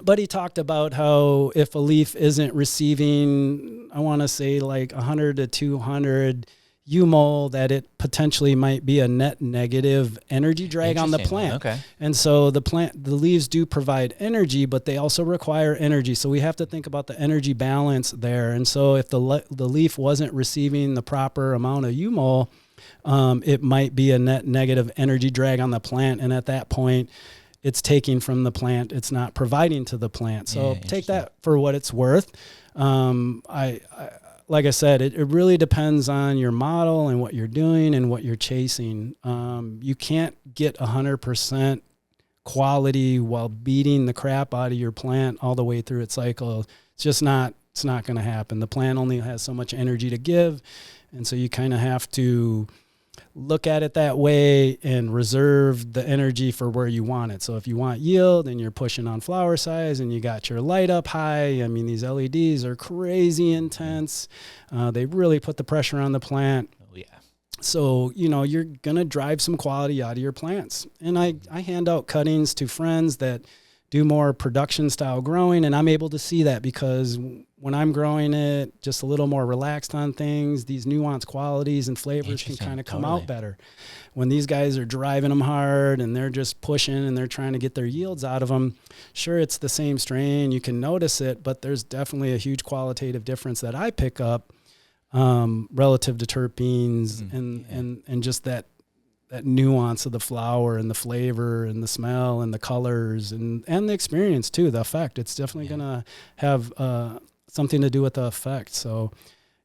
Speaker 5: But he talked about how if a leaf isn't receiving, I want to say like 100 to 200 UMOL, that it potentially might be a net negative energy drag on the plant.
Speaker 1: Okay.
Speaker 5: And so the leaves do provide energy, but they also require energy. So we have to think about the energy balance there. And so if the leaf wasn't receiving the proper amount of UMOL, it might be a net negative energy drag on the plant. And at that point, it's taking from the plant. It's not providing to the plant. So take that for what it's worth. Like I said, it really depends on your model and what you're doing and what you're chasing. You can't get 100% quality while beating the crap out of your plant all the way through its cycle. It's not going to happen. The plant only has so much energy to give. And so you kind of have to look at it that way and reserve the energy for where you want it. So if you want yield and you're pushing on flower size and you got your light up high, I mean, these LEDs are crazy intense. They really put the pressure on the plant.
Speaker 1: Oh, yeah.
Speaker 5: So, you're going to drive some quality out of your plants. And I hand out cuttings to friends that do more production style growing, and I'm able to see that because when I'm growing it just a little more relaxed on things, these nuanced qualities and flavors can kind of come out better. When these guys are driving them hard and they're just pushing and they're trying to get their yields out of them, sure, it's the same strain, you can notice it, but there's definitely a huge qualitative difference that I pick up relative to terpenes and just that nuance of the flower and the flavor and the smell and the colors and the experience too, the effect. It's definitely going to have something to do with the effect. So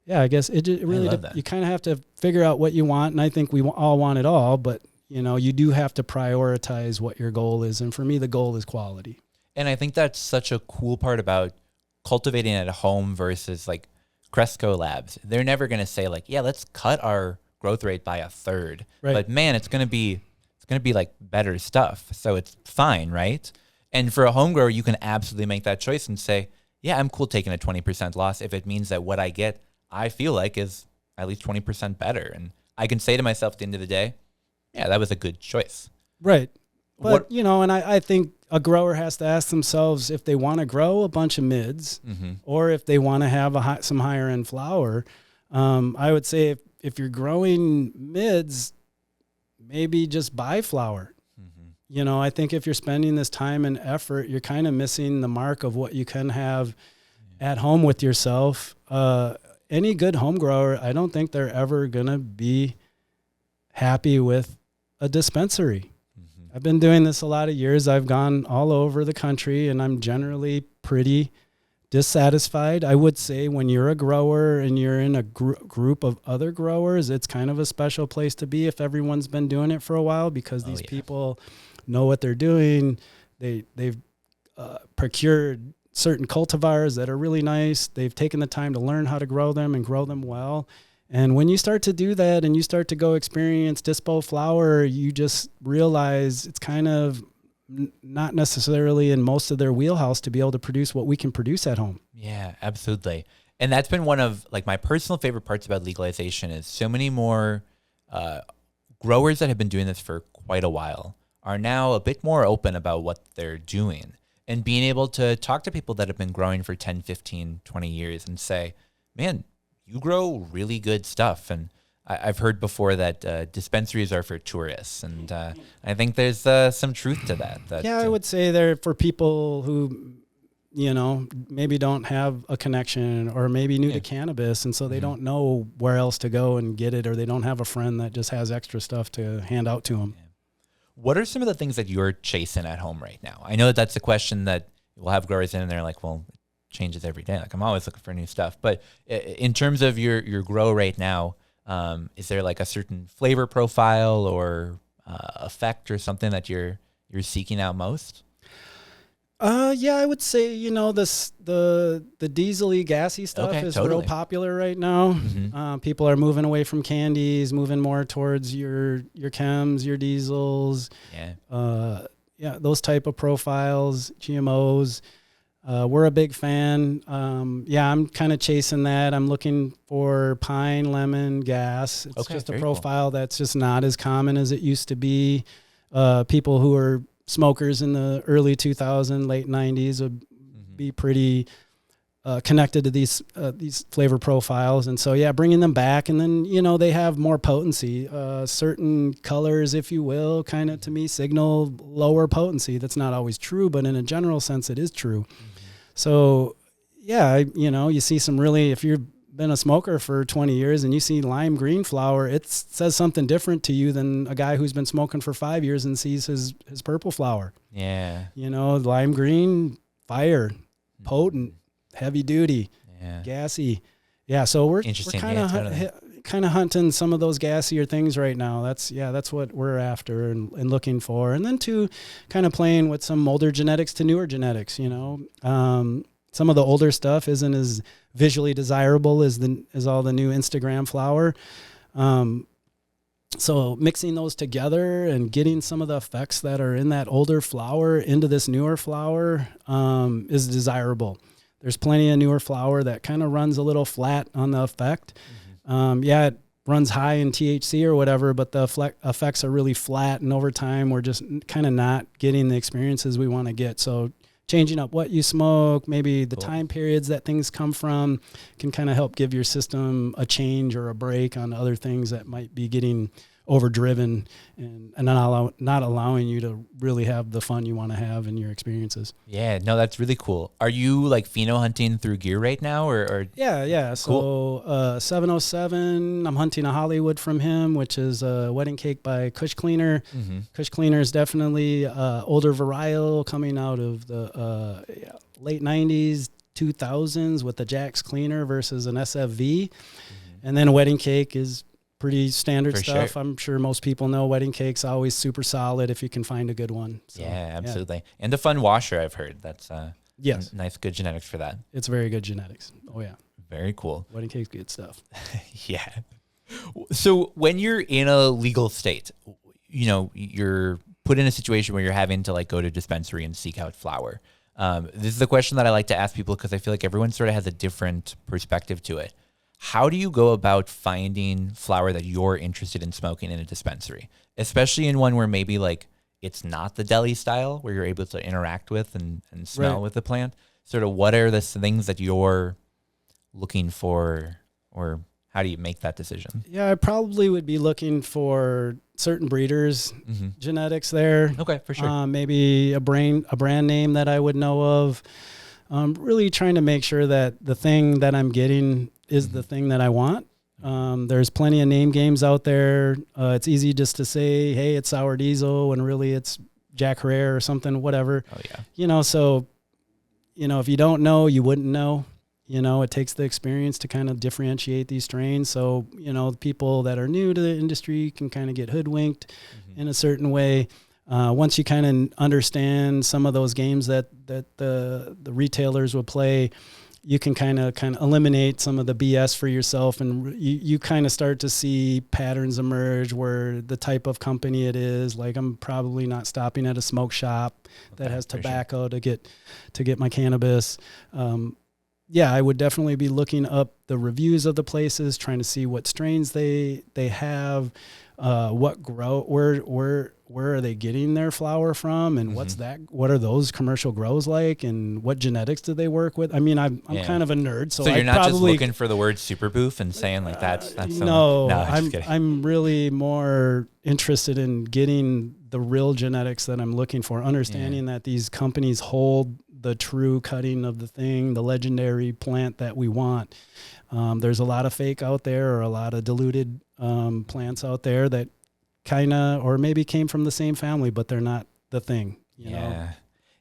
Speaker 5: yeah, I guess it really, you kind of have to figure out what you want. And I think we all want it all, but you do have to prioritize what your goal is. And for me, the goal is quality.
Speaker 1: And I think that's such a cool part about cultivating at home versus like Cresco Labs. They're never going to say like, yeah, let's cut our growth rate by 1/3. Right. But man, it's going to be like better stuff. So it's fine, right? And for a home grower, you can absolutely make that choice and say, yeah, I'm cool taking a 20% loss if it means that what I get, I feel like is at least 20% better. And I can say to myself at the end of the day, yeah, that was a good choice.
Speaker 5: Right. But, and I think a grower has to ask themselves if they want to grow a bunch of mids or if they want to have some higher end flower. I would say if you're growing mids, maybe just buy flower. I think if you're spending this time and effort, you're kind of missing the mark of what you can have at home with yourself. Any good home grower, I don't think they're ever going to be happy with a dispensary. I've been doing this a lot of years. I've gone all over the country, and I'm generally pretty dissatisfied. I would say when you're a grower and you're in a group of other growers, it's kind of a special place to be if everyone's been doing it for a while, because these people know what they're doing. They've procured certain cultivars that are really nice. They've taken the time to learn how to grow them and grow them well. And when you start to do that and you start to go experience dispo flower, you just realize it's kind of not necessarily in most of their wheelhouse to be able to produce what we can produce at home.
Speaker 1: Yeah, absolutely. And that's been one of my personal favorite parts about legalization is so many more growers that have been doing this for quite a while are now a bit more open about what they're doing and being able to talk to people that have been growing for 10, 15, 20 years and say, man, you grow really good stuff. And I've heard before that dispensaries are for tourists. And I think there's some truth to that.
Speaker 5: I would say they're for people who, maybe don't have a connection or maybe new to cannabis. And so they don't know where else to go and get it, or they don't have a friend that just has extra stuff to hand out to them.
Speaker 1: Yeah. What are some of the things that you're chasing at home right now? I know that that's a question that we'll have growers in and they're like, well, changes every day. Like I'm always looking for new stuff. But in terms of your grow right now, is there like a certain flavor profile or effect or something that you're seeking out most?
Speaker 5: I would say, the diesel-y, gassy stuff is real popular right now. People are moving away from candies, moving more towards your chems, your diesels. Those type of profiles, GMOs. We're a big fan. I'm kind of chasing that. I'm looking for pine, lemon, gas. It's just a profile that's just not as common as it used to be. People who are smokers in the early 2000s, late 90s would be pretty connected to these flavor profiles. And so, bringing them back. And then, they have more potency. Certain colors, if you will, kind of to me signal lower potency. That's not always true, but in a general sense, it is true. So, you see some really, if you've been a smoker for 20 years and you see lime green flower, it says something different to you than a guy who's been smoking for 5 years and sees his purple flower. Yeah. Lime green, fire, potent, heavy duty, gassy. Yeah. So we're kind of hunting some of those gassier things right now. That's what we're after and looking for. And then to kind of playing with some older genetics to newer genetics, some of the older stuff isn't as visually desirable as all the new Instagram flower. So mixing those together and getting some of the effects that are in that older flower into this newer flower is desirable. There's plenty of newer flower that kind of runs a little flat on the effect. It runs high in THC or whatever, but the effects are really flat. And over time, we're just kind of not getting the experiences we want to get. So changing up what you smoke, maybe the time periods that things come from can kind of help give your system a change or a break on other things that might be getting overdriven and not allowing you to really have the fun you want to have in your experiences. Yeah, no, that's really cool. Are you like pheno hunting through gear right now or? Yeah. Cool. So 707, I'm hunting a Hollywood from him, which is a wedding cake by Kush Cleaner. Kush Cleaner is definitely older varietal coming out of the late 90s, 2000s with the Jax Cleaner versus an SFV. And then a wedding cake is pretty standard stuff. Sure. I'm sure most people know wedding cake's always super solid if you can find a good one. So, yeah, absolutely. Yeah. And a fun washer, I've heard. That's nice, good genetics for that. It's very good genetics. Oh, yeah. Very cool. Wedding cake's good stuff. Yeah. So when you're in a legal state, you're
Speaker 1: put in a situation where you're having to like go to a dispensary and seek out flower. This is a question that I like to ask people because I feel like everyone sort of has a different perspective to it. How do you go about finding flower that you're interested in smoking in a dispensary, especially in one where maybe like it's not the deli style where you're able to interact with and smell with the plant? Sort of what are the things that you're looking for, or how do you make that decision?
Speaker 5: Yeah, I probably would be looking for certain breeders, genetics there.
Speaker 1: Okay, for sure.
Speaker 5: Maybe a brand name that I would know of. Really trying to make sure that the thing that I'm getting is the thing that I want. There's plenty of name games out there. It's easy just to say, hey, it's Sour Diesel, when really it's Jack Herrera or something, whatever.
Speaker 1: Oh, yeah.
Speaker 5: If you don't know, you wouldn't know. It takes the experience to kind of differentiate these strains. So, the people that are new to the industry can kind of get hoodwinked in a certain way. Once you kind of understand some of those games that the retailers will play, you can kind of eliminate some of the BS for yourself, and you kind of start to see patterns emerge where the type of company it is. Like, I'm probably not stopping at a smoke shop that has tobacco to get my cannabis. I would definitely be looking up the reviews of the places, trying to see what strains they have, where are they getting their flower from, and what are those commercial grows like, and what genetics do they work with? I mean, I'm kind of a nerd, so
Speaker 1: you're not just looking for the word super boof and saying like that's
Speaker 5: no, I'm really more interested in getting the real genetics that I'm looking for, understanding that these companies hold the true cutting of the thing, the legendary plant that we want. There's a lot of fake out there, or a lot of diluted plants out there that kind of, or maybe came from the same family, but they're not the thing. You know?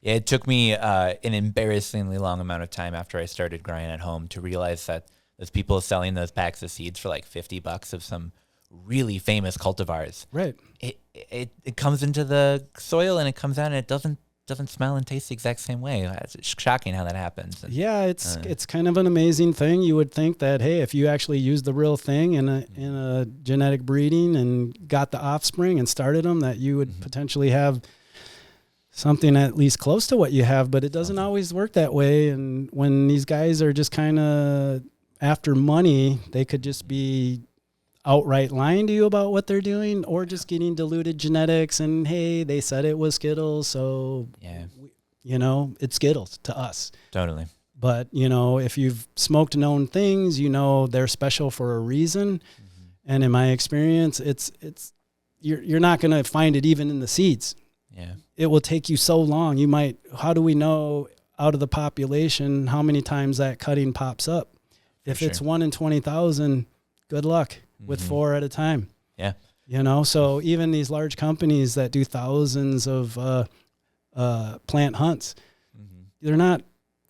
Speaker 1: Yeah, it took me an embarrassingly long amount of time after I started growing at home to realize that there's people selling those packs of seeds for like $50 of some really famous cultivars.
Speaker 5: Right.
Speaker 1: It comes into the soil and it comes out and it doesn't smell and taste the exact same way. It's shocking how that happens.
Speaker 5: Yeah, it's kind of an amazing thing. You would think that, hey, if you actually used the real thing in a genetic breeding and got the offspring and started them, that you would potentially have something at least close to what you have, but it doesn't always work that way. And when these guys are just kind of after money, they could just be outright lying to you about what they're doing, or just getting diluted genetics and, hey, they said it was Skittles, so it's Skittles to us.
Speaker 1: Totally.
Speaker 5: But if you've smoked known things, they're special for a reason. And in my experience, it's you're not going to find it even in the seeds.
Speaker 1: Yeah,
Speaker 5: it will take you so long. How do we know out of the population how many times that cutting pops up? If it's 1 in 20,000, good luck with 4 at a time.
Speaker 1: Yeah.
Speaker 5: So even these large companies that do thousands of plant hunts, they're not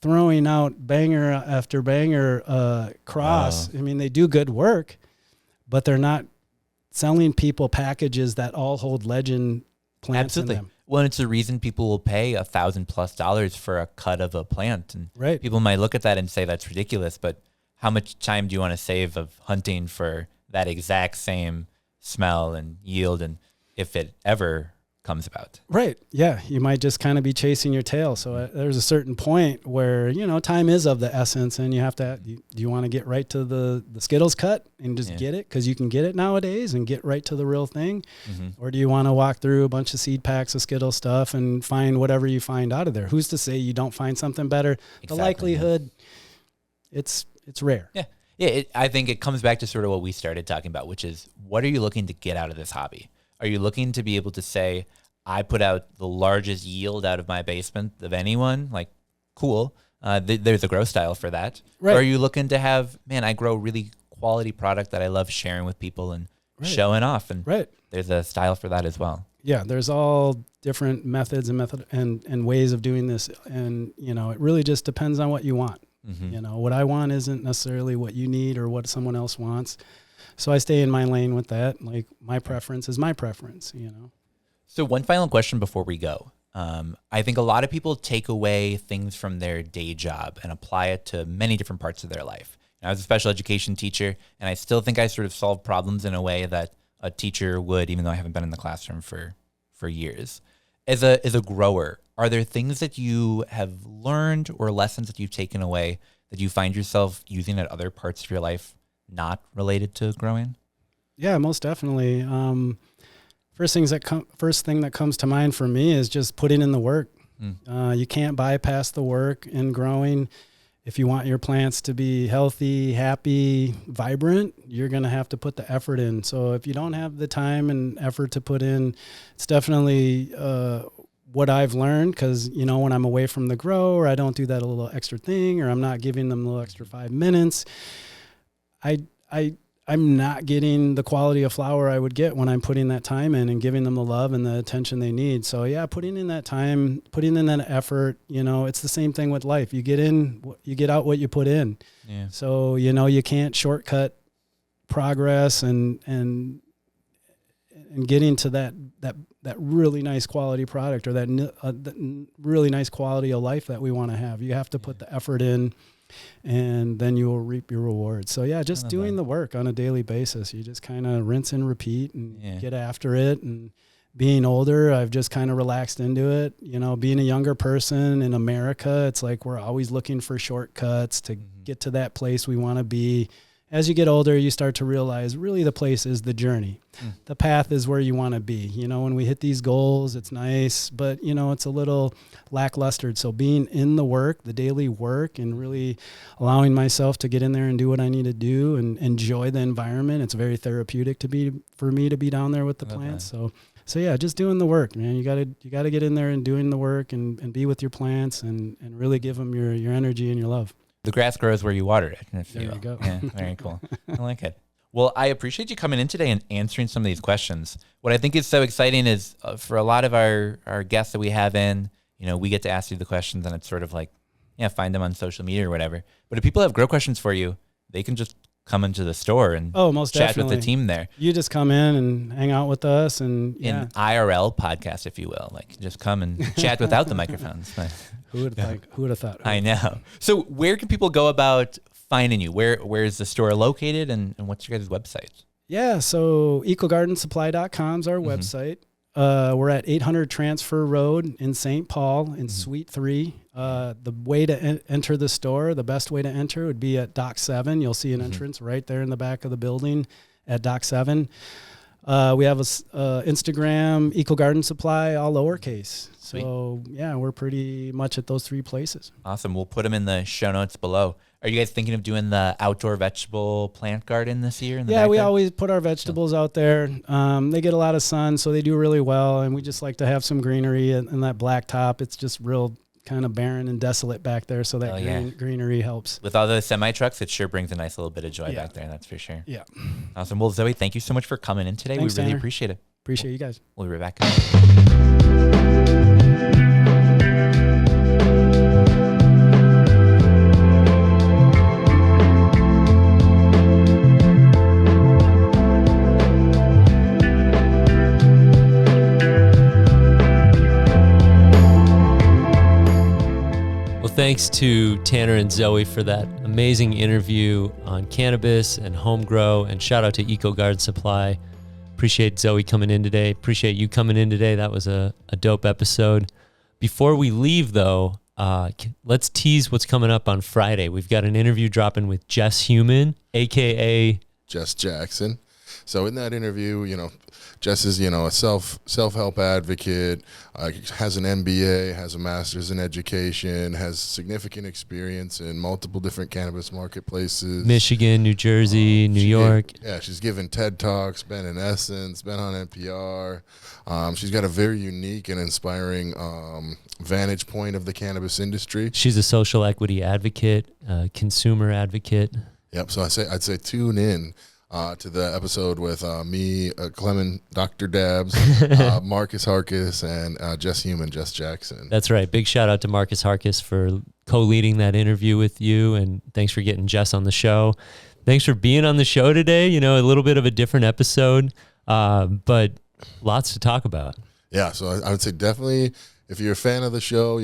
Speaker 5: throwing out banger after banger cross. I mean, they do good work, but they're not selling people packages that all hold legend plants in them.
Speaker 1: Well, it's the reason people will pay $1,000+ for a cut of a plant. And people might look at that and say that's ridiculous, but how much time do you want to save of hunting for that exact same smell and yield, and if it ever comes about? Right.
Speaker 5: Yeah. You might just kind of be chasing your tail. So there's a certain point where, time is of the essence, and you have to, do you want to get right to the Skittles cut and just get it? 'Cause you can get it nowadays and get right to the real thing. Or do you want to walk through a bunch of seed packs of Skittles stuff and find whatever you find out of there? Who's to say you don't find something better? The likelihood, it's rare.
Speaker 1: Yeah. Yeah, I think it comes back to sort of what we started talking about, which is, what are you looking to get out of this hobby? Are you looking to be able to say, I put out the largest yield out of my basement of anyone? Like, cool. There's a grow style for that. Right. Or are you looking to have, I grow really quality product that I love sharing with people and showing off? And there's a style for that as well.
Speaker 5: Yeah, there's all different methods and ways of doing this. And, it really just depends on what you want. What I want isn't necessarily what you need or what someone else wants. So I stay in my lane with that. Like, my preference is my preference,
Speaker 1: So one final question before we go. I think a lot of people take away things from their day job and apply it to many different parts of their life. I was a special education teacher, and I still think I sort of solve problems in a way that a teacher would, even though I haven't been in the classroom for years. As a grower, are there things that you have learned or lessons that you've taken away that you find yourself using at other parts of your life not related to growing?
Speaker 5: Yeah, most definitely. First thing that comes to mind for me is just putting in the work. You can't bypass the work in growing. If you want your plants to be healthy, happy, vibrant, you're going to have to put the effort in. So if you don't have the time and effort to put in, it's definitely what I've learned, because, when I'm away from the grow, or I don't do that a little extra thing, or I'm not giving them a little extra 5 minutes, I'm not getting the quality of flower I would get when I'm putting that time in and giving them the love and the attention they need. So yeah, putting in that time, putting in that effort, it's the same thing with life. You get out what you put in. Yeah. So, you can't shortcut progress and getting to that really nice quality product, or that really nice quality of life that we want to have. You have to put the effort in, and then you will reap your rewards. So yeah, just doing the work on a daily basis. You just kind of rinse and repeat and get after it. And being older, I've just kind of relaxed into it. Being a younger person in America, it's like we're always looking for shortcuts to get to that place we want to be. As you get older, you start to realize really the place is the journey. The path is where you want to be. When we hit these goals, it's nice, but it's a little lackluster. So being in the work, the daily work, and really allowing myself to get in there and do what I need to do and enjoy the environment. It's very therapeutic for me to be down there with the plants. So yeah, just doing the work, man. You gotta get in there and doing the work and be with your plants and really give them your energy and your love.
Speaker 1: The grass grows where you water it.
Speaker 5: There you go.
Speaker 1: Yeah, very cool. I like it. Well, I appreciate you coming in today and answering some of these questions. What I think is so exciting is for a lot of our guests that we have in, we get to ask you the questions, and it's sort of like, find them on social media or whatever. But if people have grow questions for you, they can just come into the store and
Speaker 5: most
Speaker 1: chat
Speaker 5: definitely.
Speaker 1: with the team there.
Speaker 5: You just come in and hang out with us, and
Speaker 1: an IRL podcast, if you will, like just come and chat without the microphones.
Speaker 5: Who would have thought?
Speaker 1: I know. So where can people go about finding you? Where is the store located, and what's your guys' website?
Speaker 5: Yeah, so EcoGardenSupply.com is our website. We're at 800 Transfer Road in St. Paul in Suite 3. The way to enter the store, the best way to enter would be at Dock 7. You'll see an entrance right there in the back of the building at Dock 7. We have a Instagram, EcoGarden Supply, all lowercase. So yeah, we're pretty much at those 3 places.
Speaker 1: Awesome. We'll put them in the show notes below. Are you guys thinking of doing the outdoor vegetable plant garden this year?
Speaker 5: Yeah, we always put our vegetables out there. They get a lot of sun, so they do really well. And we just like to have some greenery and that blacktop. It's just real kind of barren and desolate back there. So that greenery helps.
Speaker 1: With all those semi trucks, it sure brings a nice little bit of joy back there. That's for sure.
Speaker 5: Yeah.
Speaker 1: Awesome. Well, Zowie, thank you so much for coming in today.
Speaker 5: Thanks,
Speaker 1: we really
Speaker 5: Tanner.
Speaker 1: appreciate it.
Speaker 5: Appreciate you guys.
Speaker 1: We'll be right back.
Speaker 2: Thanks to Tanner and Zowie for that amazing interview on cannabis and home grow, and shout out to EcoGarden Supply. Appreciate Zowie coming in today. Appreciate you coming in today. That was a dope episode. Before we leave, though, let's tease what's coming up on Friday. We've got an interview dropping with Jess Human, a.k.a.
Speaker 3: Jess Jackson. So in that interview, Jess is, a self-help advocate, has an MBA, has a master's in education, has significant experience in multiple different cannabis marketplaces.
Speaker 2: Michigan, New Jersey, New York.
Speaker 3: She's given TED Talks, been in Essence, been on NPR. She's got a very unique and inspiring vantage point of the cannabis industry.
Speaker 2: She's a social equity advocate, consumer advocate.
Speaker 3: Yep. So I'd say tune in to the episode with me, Clement, Dr. Dabs, Marcus Harkis, and Jess Human, Jess Jackson.
Speaker 2: That's right. Big shout out to Marcus Harkis for co-leading that interview with you, and thanks for getting Jess on the show. Thanks for being on the show today. A little bit of a different episode, but lots to talk about.
Speaker 3: Yeah, so I would say definitely, if you're a fan of the show,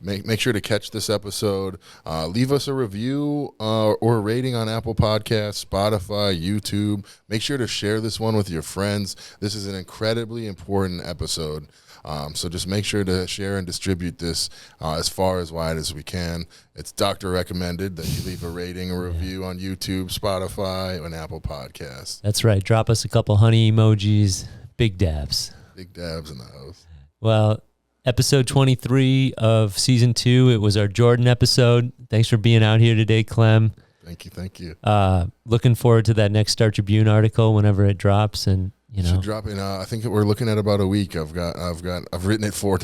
Speaker 3: make sure to catch this episode. Leave us a review or a rating on Apple Podcasts, Spotify, YouTube. Make sure to share this one with your friends. This is an incredibly important episode. So just make sure to share and distribute this as far as wide as we can. It's doctor recommended that you leave a rating, a review on YouTube, Spotify, and Apple Podcasts.
Speaker 2: That's right. Drop us a couple honey emojis. Big dabs.
Speaker 3: Big dabs in the house.
Speaker 2: Well, episode 23 of season 2. It was our Jordan episode. Thanks for being out here today, Clem.
Speaker 3: Thank you.
Speaker 2: Looking forward to that next Star Tribune article whenever it drops, and
Speaker 3: should drop in. I think we're looking at about a week. I've written it 4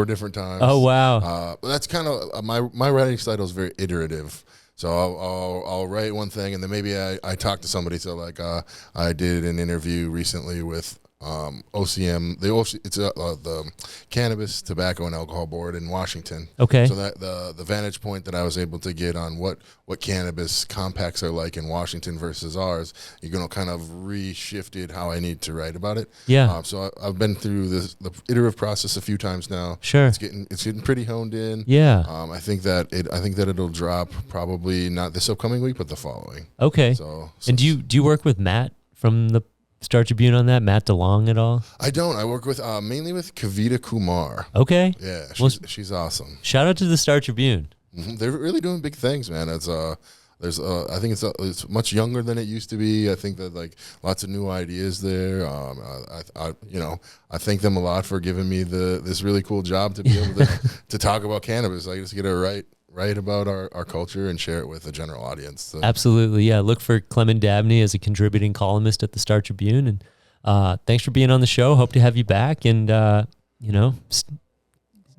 Speaker 3: different times.
Speaker 2: Oh wow!
Speaker 3: But that's kind of my writing style is very iterative. So I'll write one thing, and then maybe I talk to somebody. So like I did an interview recently with OCM, it's the Cannabis, Tobacco, and Alcohol Board in Washington.
Speaker 2: Okay.
Speaker 3: So that the vantage point that I was able to get on what cannabis compacts are like in Washington versus ours, you're gonna kind of reshifted how I need to write about it.
Speaker 2: Yeah.
Speaker 3: So I've been through the iterative process a few times now.
Speaker 2: Sure.
Speaker 3: It's getting pretty honed in.
Speaker 2: Yeah.
Speaker 3: I think that it'll drop probably not this upcoming week, but the following.
Speaker 2: Okay.
Speaker 3: So
Speaker 2: and do you work with Matt from the Star Tribune on that, Matt DeLong at all?
Speaker 3: I don't. I work with mainly with Kavita Kumar.
Speaker 2: Okay.
Speaker 3: Yeah, she's awesome.
Speaker 2: Shout out to the Star Tribune.
Speaker 3: Mm-hmm. They're really doing big things, man. It's I think it's much younger than it used to be. I think that like lots of new ideas there. I thank them a lot for giving me this really cool job to be able to talk about cannabis. I just get to write about our culture and share it with the general audience. So.
Speaker 2: Absolutely, yeah. Look for Clement Dabney as a contributing columnist at the Star Tribune, and thanks for being on the show. Hope to have you back, and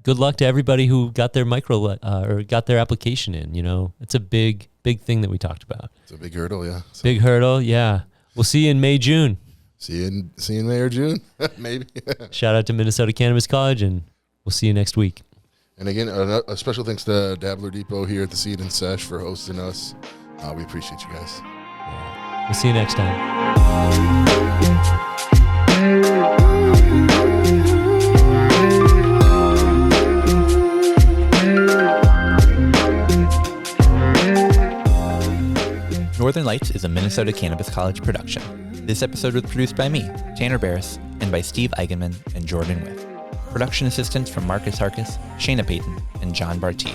Speaker 2: good luck to everybody who got their or got their application in. It's a big thing that we talked about.
Speaker 3: It's a big hurdle, yeah. So.
Speaker 2: Big hurdle, yeah. We'll see you in May, June.
Speaker 3: See you in May or June, maybe.
Speaker 2: Shout out to Minnesota Cannabis College, and we'll see you next week.
Speaker 3: And again, a special thanks to Dabbler Depot here at the Seed and Sesh for hosting us. We appreciate you guys.
Speaker 2: Yeah. We'll see you next time.
Speaker 1: Northern Lights is a Minnesota Cannabis College production. This episode was produced by me, Tanner Barris, and by Steve Eigenman and Jordan With. Production assistance from Marcus Harkis, Shayna Payton, and John Barty.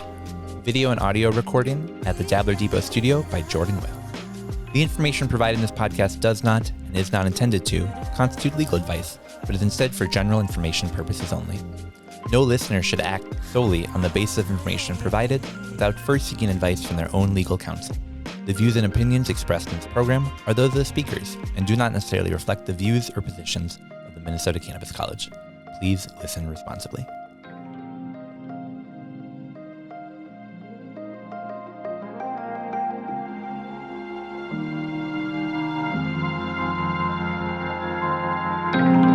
Speaker 1: Video and audio recording at the Dabbler Depot studio by Jordan With. The information provided in this podcast does not, and is not intended to, constitute legal advice, but is instead for general information purposes only. No listener should act solely on the basis of information provided without first seeking advice from their own legal counsel. The views and opinions expressed in this program are those of the speakers and do not necessarily reflect the views or positions of the Minnesota Cannabis College. Please listen responsibly.
Speaker 7: Thank you.